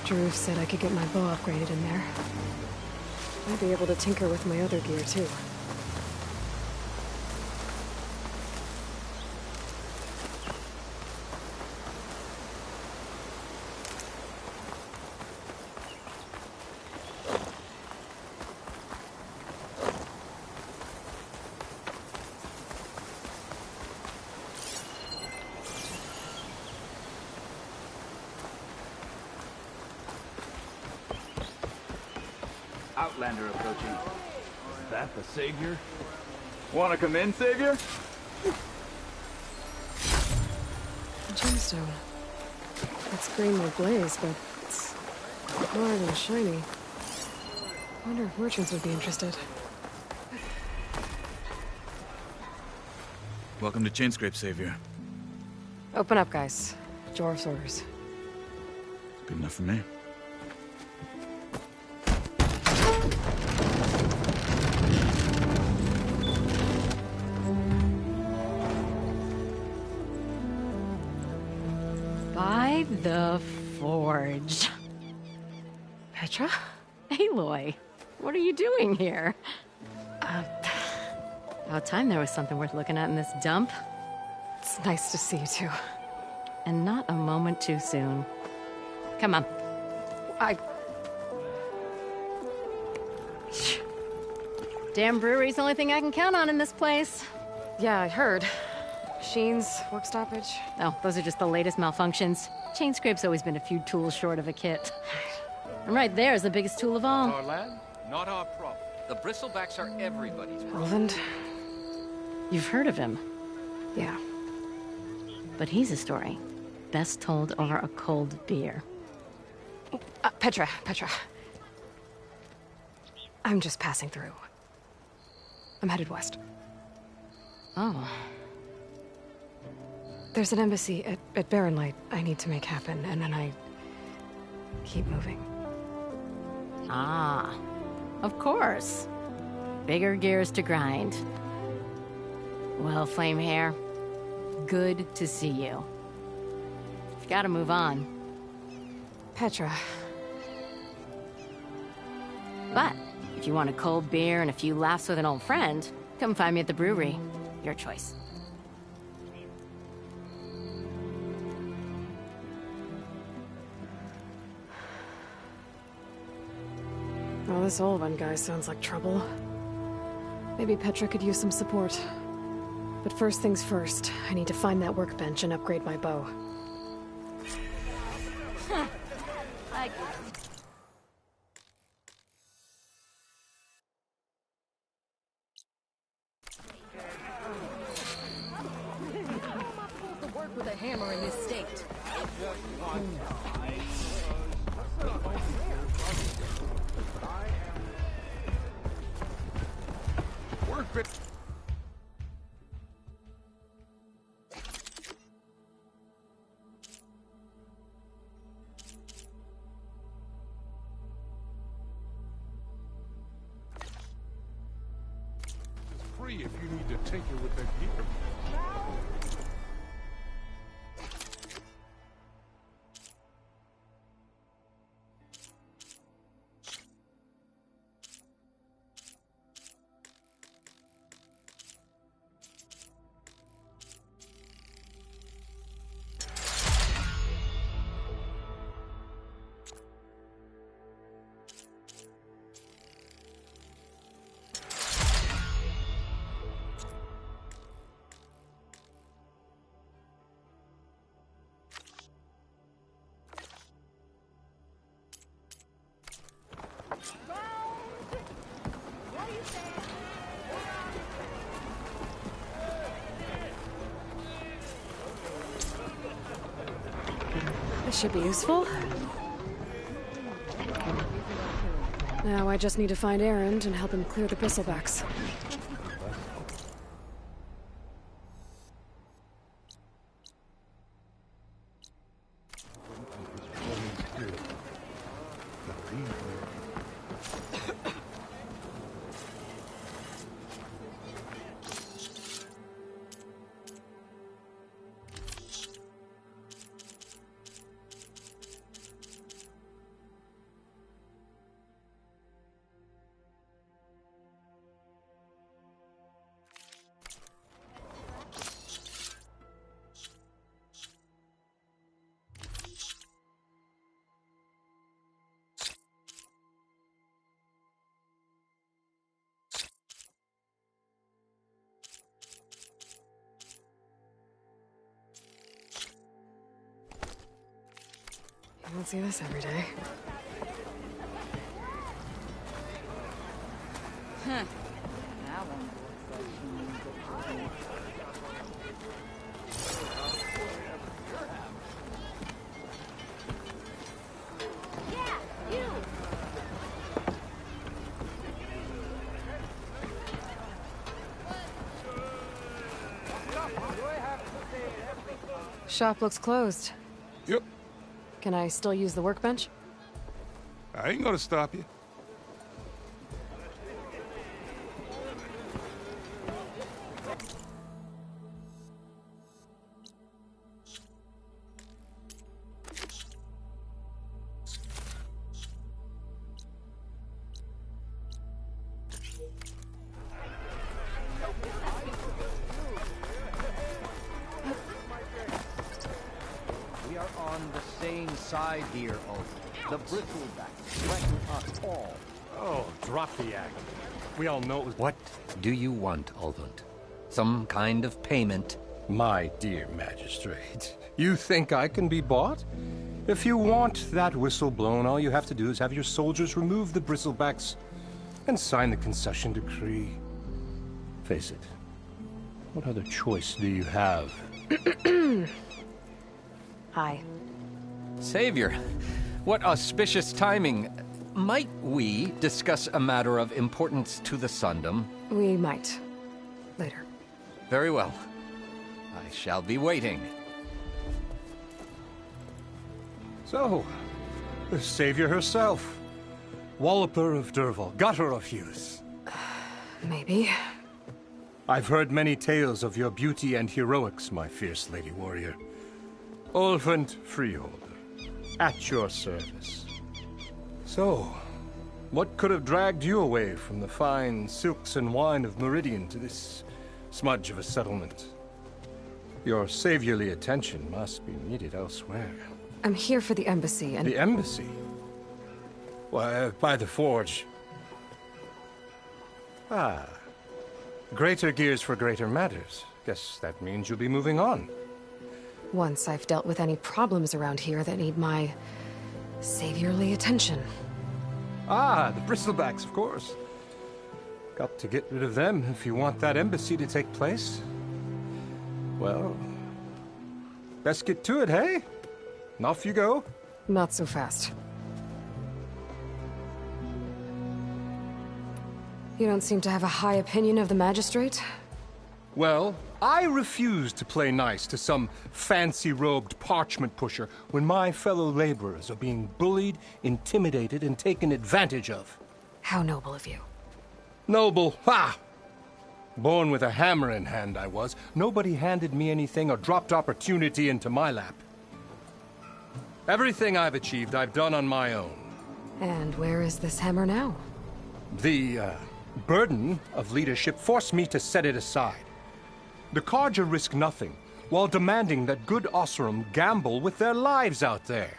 Drew said I could get my bow upgraded in there. I'd be able to tinker with my other gear, too. Outlander approaching. Is that the Savior? Wanna come in, Savior? A gemstone. It's green with blaze, but it's hard and shiny. I wonder if merchants would be interested. Welcome to Chainscrape, Savior. Open up, guys. Jor's orders. Good enough for me. By the Forge. Petra? Aloy, what are you doing here? About time there was something worth looking at in this dump. It's nice to see you too. And not a moment too soon. Come on. Damn brewery's the only thing I can count on in this place. Yeah, I heard. Machines, work stoppage. Oh, those are just the latest malfunctions. Chain scrape's always been a few tools short of a kit. And right there is the biggest tool of all. Our land, not our problem. The bristlebacks are everybody's problem. Roland? You've heard of him. Yeah. But he's a story best told over a cold beer. Petra. I'm just passing through. I'm headed west. Oh. There's an embassy at Barren Light I need to make happen, and then I keep moving. Ah, of course. Bigger gears to grind. Well, Flamehair, good to see you. You've got to move on. Petra. But if you want a cold beer and a few laughs with an old friend, come find me at the brewery. Your choice. Well, this old one guy sounds like trouble. Maybe Petra could use some support. But first things first, I need to find that workbench and upgrade my bow. Work with a hammer in this state. Work it. It's free if you need to tinker with the gear. This should be useful. Now I just need to find Erend and help him clear the bristlebacks. You don't see this every day. Huh. Shop looks closed. Yep. Can I still use the workbench? I ain't gonna stop you. We are on the same side here, Ulf. The bristlebacks threaten us all. Oh, drop the act. We all know it was... What do you want, Ulvund? Some kind of payment? My dear magistrate, you think I can be bought? If you want that whistle blown, all you have to do is have your soldiers remove the bristlebacks and sign the concession decree. Face it, what other choice do you have? Hi. Savior, what auspicious timing. Might we discuss a matter of importance to the Sundom? We might. Later. Very well. I shall be waiting. So, the Savior herself. Walloper of Derval, gutter of youth. Maybe. I've heard many tales of your beauty and heroics, my fierce lady warrior. Ulvund Freeholder, at your service. So, what could have dragged you away from the fine silks and wine of Meridian to this smudge of a settlement? Your saviorly attention must be needed elsewhere. I'm here for the embassy and... The embassy? Why, by the forge. Ah. Greater gears for greater matters. Guess that means you'll be moving on. Once I've dealt with any problems around here that need my saviorly attention. Ah, the bristlebacks, of course. Got to get rid of them if you want that embassy to take place. Well, best get to it, hey? And off you go. Not so fast. You don't seem to have a high opinion of the magistrate? Well, I refuse to play nice to some fancy-robed parchment pusher when my fellow laborers are being bullied, intimidated, and taken advantage of. How noble of you. Noble? Ha! Born with a hammer in hand, I was. Nobody handed me anything or dropped opportunity into my lap. Everything I've achieved, I've done on my own. And where is this hammer now? The, burden of leadership forced me to set it aside. The Carja risk nothing, while demanding that good Osseram gamble with their lives out there.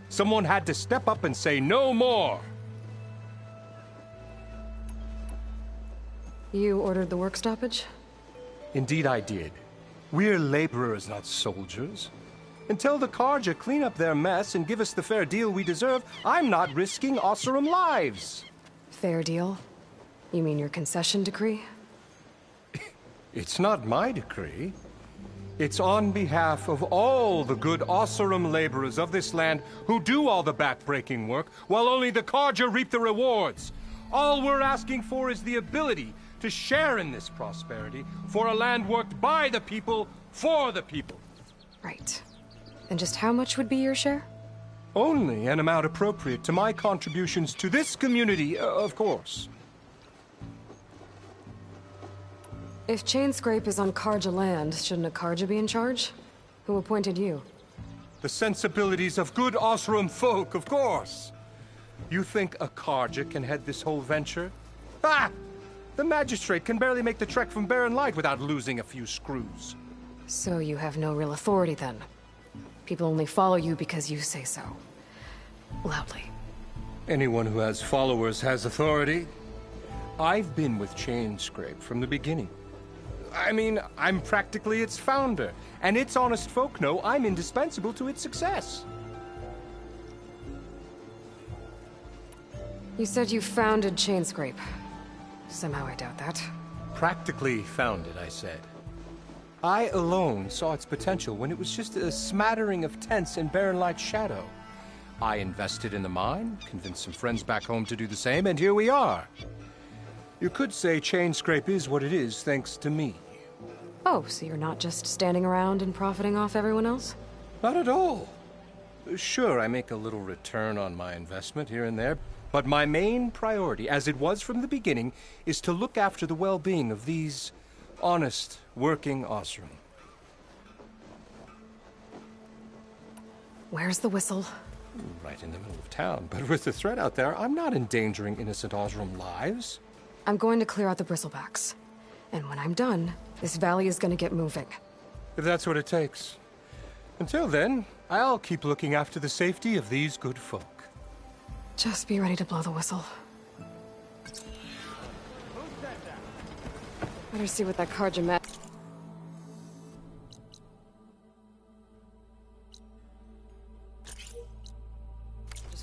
Someone had to step up and say no more. You ordered the work stoppage? Indeed I did. We're laborers, not soldiers. Until the Carja clean up their mess and give us the fair deal we deserve, I'm not risking Osseram lives. Fair deal? You mean your concession decree? It's not my decree. It's on behalf of all the good Osseram laborers of this land who do all the back-breaking work, while only the Carja reap the rewards. All we're asking for is the ability to share in this prosperity for a land worked by the people, for the people. Right. And just how much would be your share? Only an amount appropriate to my contributions to this community, of course. If Chainscrape is on Carja land, shouldn't a Carja be in charge? Who appointed you? The sensibilities of good Osseram folk, of course. You think a Carja can head this whole venture? Ah! The magistrate can barely make the trek from Barren Light without losing a few screws. So you have no real authority then? People only follow you because you say so. Loudly. Anyone who has followers has authority. I've been with Chainscrape from the beginning. I mean, I'm practically its founder, and its honest folk know I'm indispensable to its success. You said you founded Chainscrape. Somehow I doubt that. Practically founded, I said. I alone saw its potential when it was just a smattering of tents in Barren Light's shadow. I invested in the mine, convinced some friends back home to do the same, and here we are. You could say Chainscrape is what it is thanks to me. Oh, so you're not just standing around and profiting off everyone else? Not at all. Sure, I make a little return on my investment here and there, but my main priority, as it was from the beginning, is to look after the well-being of these honest, working Osram. Where's the whistle? Right in the middle of town, but with the threat out there, I'm not endangering innocent Osram lives. I'm going to clear out the bristlebacks. And when I'm done, this valley is going to get moving. If that's what it takes. Until then, I'll keep looking after the safety of these good folk. Just be ready to blow the whistle. Better see what that card you met.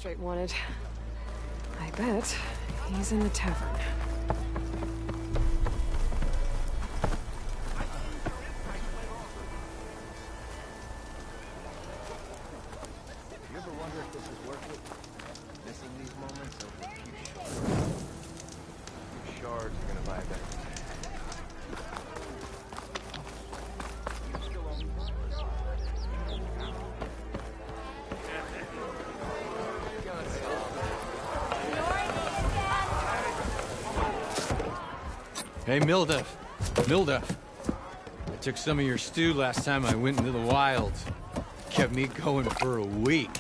Magistrate wanted. I bet he's in the tavern. You ever wonder if this is worth it? Missing these moments over a few shards are gonna buy a better. Hey, Milduff. Milduff. I took some of your stew last time I went into the wilds. Kept me going for a week.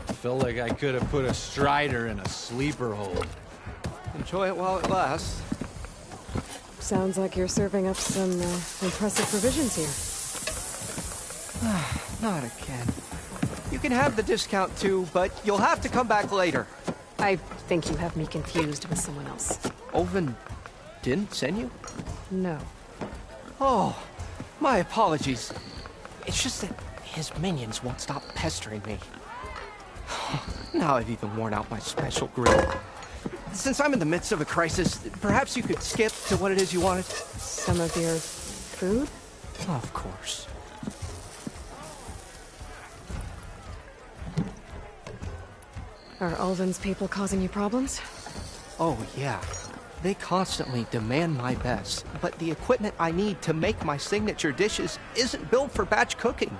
Felt like I could have put a strider in a sleeper hold. Enjoy it while it lasts. Sounds like you're serving up some impressive provisions here. Not again. You can have the discount too, but you'll have to come back later. I think you have me confused with someone else. Olvin didn't send you? No. Oh, my apologies. It's just that his minions won't stop pestering me. Now I've even worn out my special grill. Since I'm in the midst of a crisis, perhaps you could skip to what it is you wanted? Some of your food? Of course. Are Ulvin's people causing you problems? Oh, yeah. They constantly demand my best, but the equipment I need to make my signature dishes isn't built for batch cooking.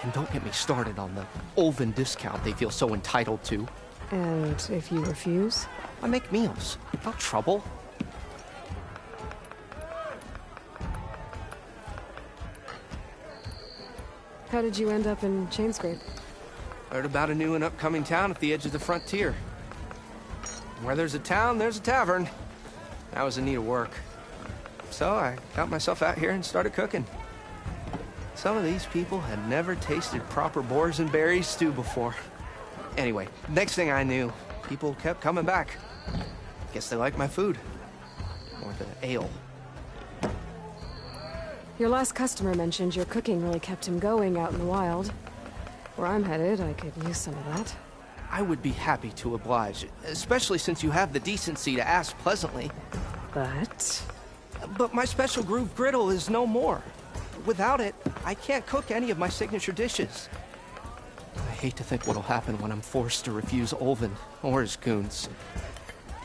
And don't get me started on the Ulvin discount they feel so entitled to. And if you refuse? I make meals. No trouble. How did you end up in Chainscrape? Heard about a new and upcoming town at the edge of the frontier. Where there's a town, there's a tavern. I was in need of work. So I got myself out here and started cooking. Some of these people had never tasted proper boars and berries stew before. Anyway, next thing I knew, people kept coming back. Guess they like my food. Or the ale. Your last customer mentioned your cooking really kept him going out in the wild. Where I'm headed, I could use some of that. I would be happy to oblige, especially since you have the decency to ask pleasantly. But my special groove griddle is no more. Without it, I can't cook any of my signature dishes. I hate to think what'll happen when I'm forced to refuse Ulvin or his goons.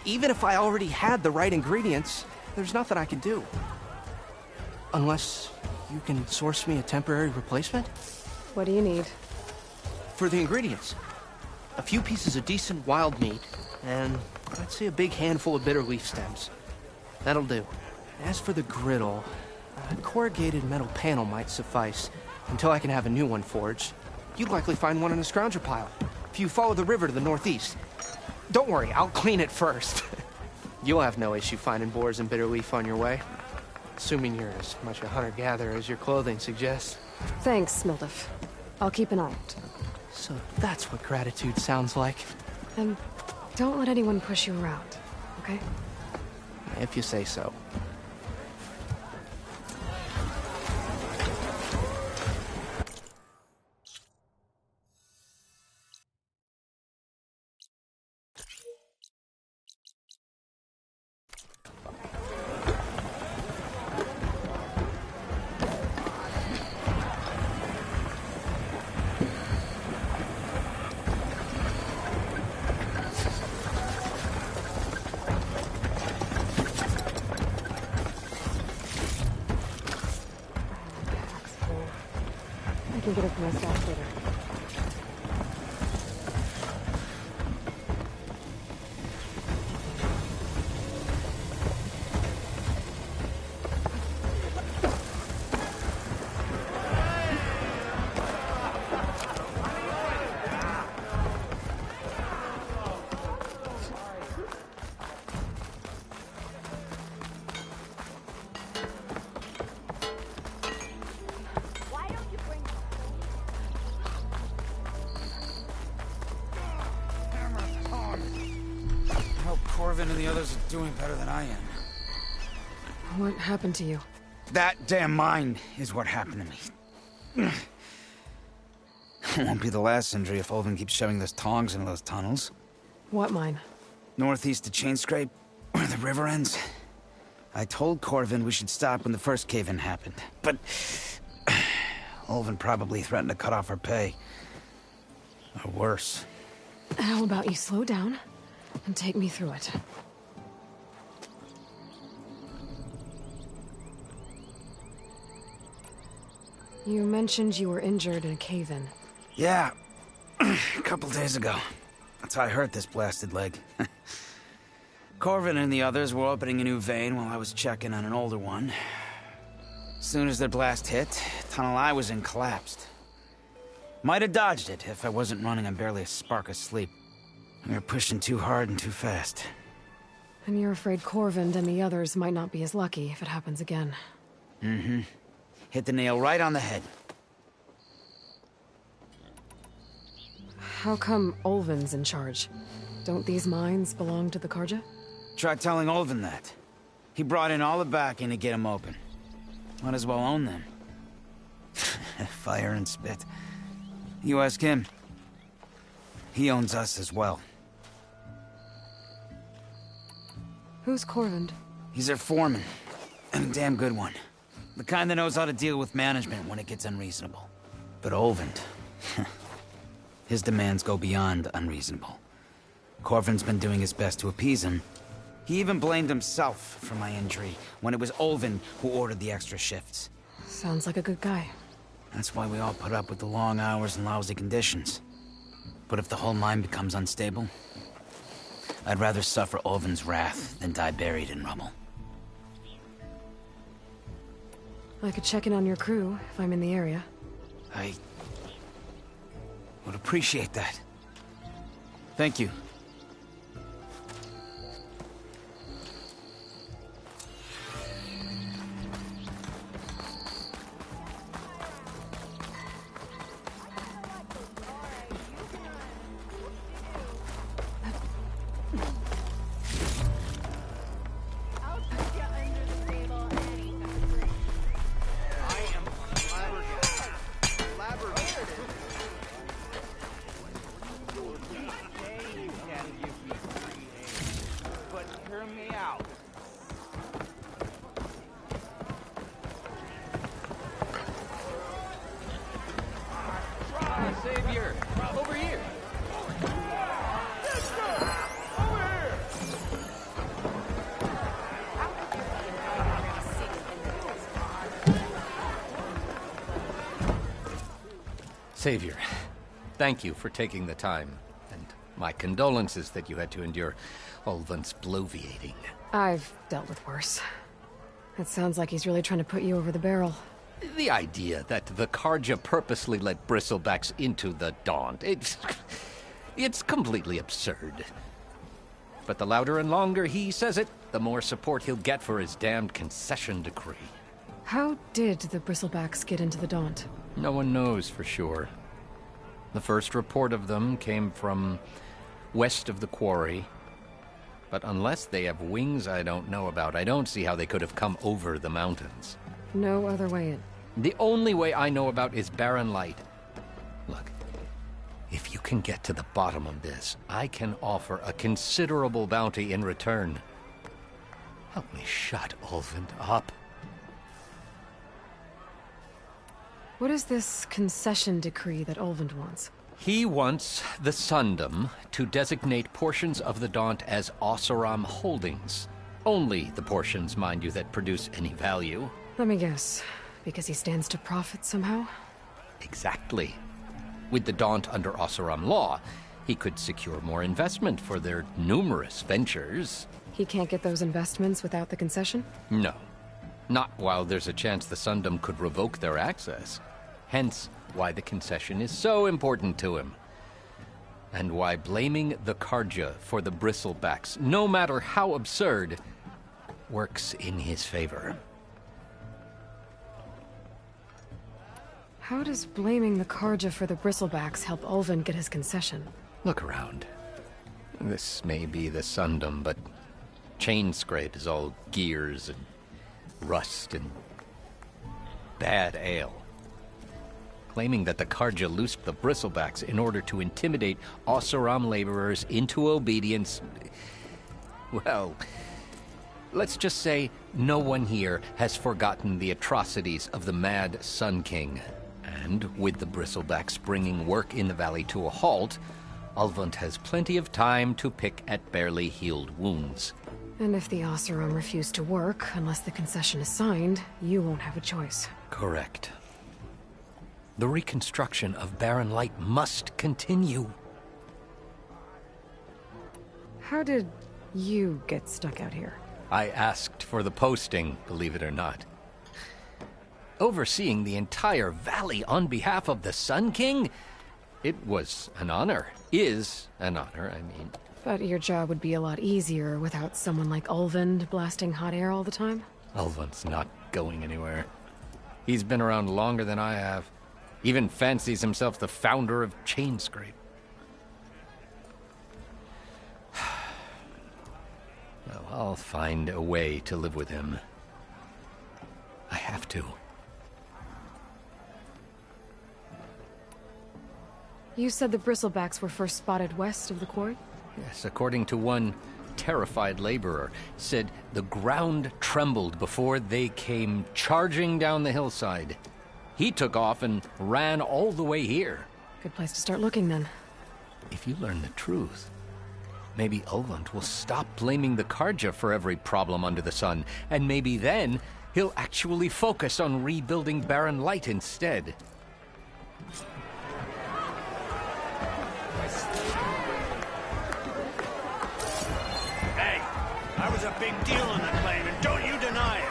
Even if I already had the right ingredients, there's nothing I can do. Unless you can source me a temporary replacement? What do you need? For the ingredients. A few pieces of decent wild meat, and I'd say a big handful of bitter leaf stems. That'll do. As for the griddle, a corrugated metal panel might suffice until I can have a new one forged. You'd likely find one in a scrounger pile, if you follow the river to the northeast. Don't worry, I'll clean it first. You'll have no issue finding boars and bitter leaf on your way. Assuming you're as much a hunter-gatherer as your clothing suggests. Thanks, Milduff. I'll keep an eye out. So that's what gratitude sounds like. And don't let anyone push you around, okay? If you say so. I can get it for my staff later. Corvin and the others are doing better than I am. What happened to you? That damn mine is what happened to me. It won't be the last injury if Ulvin keeps shoving those tongs into those tunnels. What mine? Northeast of Chainscrape, where the river ends. I told Corvin we should stop when the first cave-in happened, but Ulvin probably threatened to cut off our pay. Or worse. How about you slow down and take me through it? You mentioned you were injured in a cave-in. Yeah, a couple days ago. That's how I hurt this blasted leg. Corvin and the others were opening a new vein while I was checking on an older one. As soon as their blast hit, the tunnel I was in collapsed. Might have dodged it if I wasn't running on barely a spark of sleep. We were pushing too hard and too fast. And you're afraid Corvin and the others might not be as lucky if it happens again. Mm-hmm. Hit the nail right on the head. How come Ulvin's in charge? Don't these mines belong to the Karja? Try telling Ulvin that. He brought in all the backing to get them open. Might as well own them. Fire and spit. You ask him. He owns us as well. Who's Corvin? He's their foreman. And a damn good one. The kind that knows how to deal with management when it gets unreasonable. But Ulvin... his demands go beyond unreasonable. Corvin's been doing his best to appease him. He even blamed himself for my injury, when it was Ulvin who ordered the extra shifts. Sounds like a good guy. That's why we all put up with the long hours and lousy conditions. But if the whole mine becomes unstable, I'd rather suffer Ulvin's wrath than die buried in rubble. I could check in on your crew if I'm in the area. I would appreciate that. Thank you. Savior, over here. Savior, thank you for taking the time, and my condolences that you had to endure Ulvin's bloviating. I've dealt with worse. It sounds like he's really trying to put you over the barrel. The idea that the Karja purposely let bristlebacks into the Daunt, it's completely absurd. But the louder and longer he says it, the more support he'll get for his damned concession decree. How did the Bristlebacks get into the Daunt? No one knows for sure. The first report of them came from west of the quarry. But unless they have wings I don't know about, I don't see how they could have come over the mountains. No other way in. The only way I know about is barren light. Look, if you can get to the bottom of this, I can offer a considerable bounty in return. Help me shut Ulvin up. What is this concession decree that Ulvin wants? He wants the Sundom to designate portions of the Daunt as Oseram holdings. Only the portions, mind you, that produce any value. Let me guess. Because he stands to profit somehow? Exactly. With the Daunt under Oseram law, he could secure more investment for their numerous ventures. He can't get those investments without the concession? No. Not while there's a chance the Sundom could revoke their access. Hence, why the concession is so important to him. And why blaming the Karja for the bristlebacks, no matter how absurd, works in his favor. How does blaming the Karja for the bristlebacks help Ulvund get his concession? Look around. This may be the Sundom, but Chainscrape is all gears and rust and bad ale. Claiming that the Karja loosed the bristlebacks in order to intimidate Oseram laborers into obedience. Well, let's just say no one here has forgotten the atrocities of the Mad Sun King. And with the bristlebacks bringing work in the valley to a halt, Ulvund has plenty of time to pick at barely healed wounds. And if the Oseram refuse to work, unless the concession is signed, you won't have a choice. Correct. The reconstruction of Barren Light must continue. How did you get stuck out here? I asked for the posting, believe it or not. Overseeing the entire valley on behalf of the Sun King? It was an honor. Is an honor, I mean. But your job would be a lot easier without someone like Ulvund blasting hot air all the time? Ulvund's not going anywhere. He's been around longer than I have. Even fancies himself the founder of Chainscrape. Well, I'll find a way to live with him. I have to. You said the bristlebacks were first spotted west of the quarry? Yes, according to one terrified laborer, said the ground trembled before they came charging down the hillside. He took off and ran all the way here. Good place to start looking, then. If you learn the truth, maybe Ulvund will stop blaming the Karja for every problem under the sun, and maybe then he'll actually focus on rebuilding Barren Light instead. Hey, I was a big deal in the claim, and don't you deny it.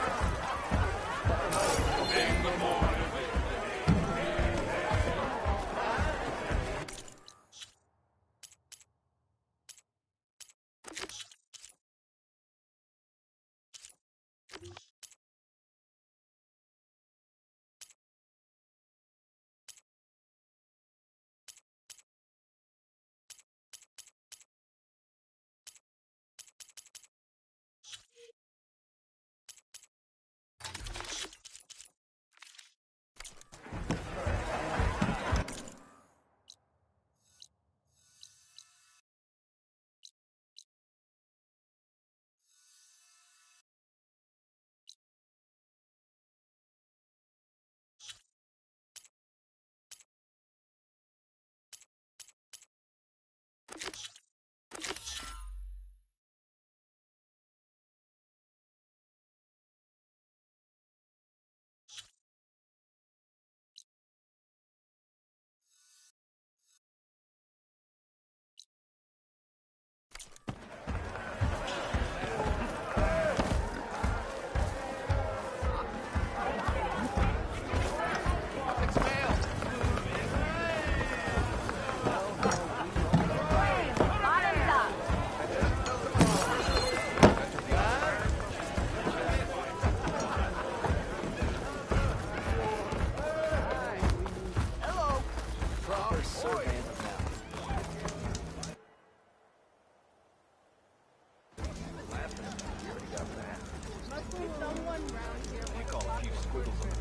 Call a few squiggles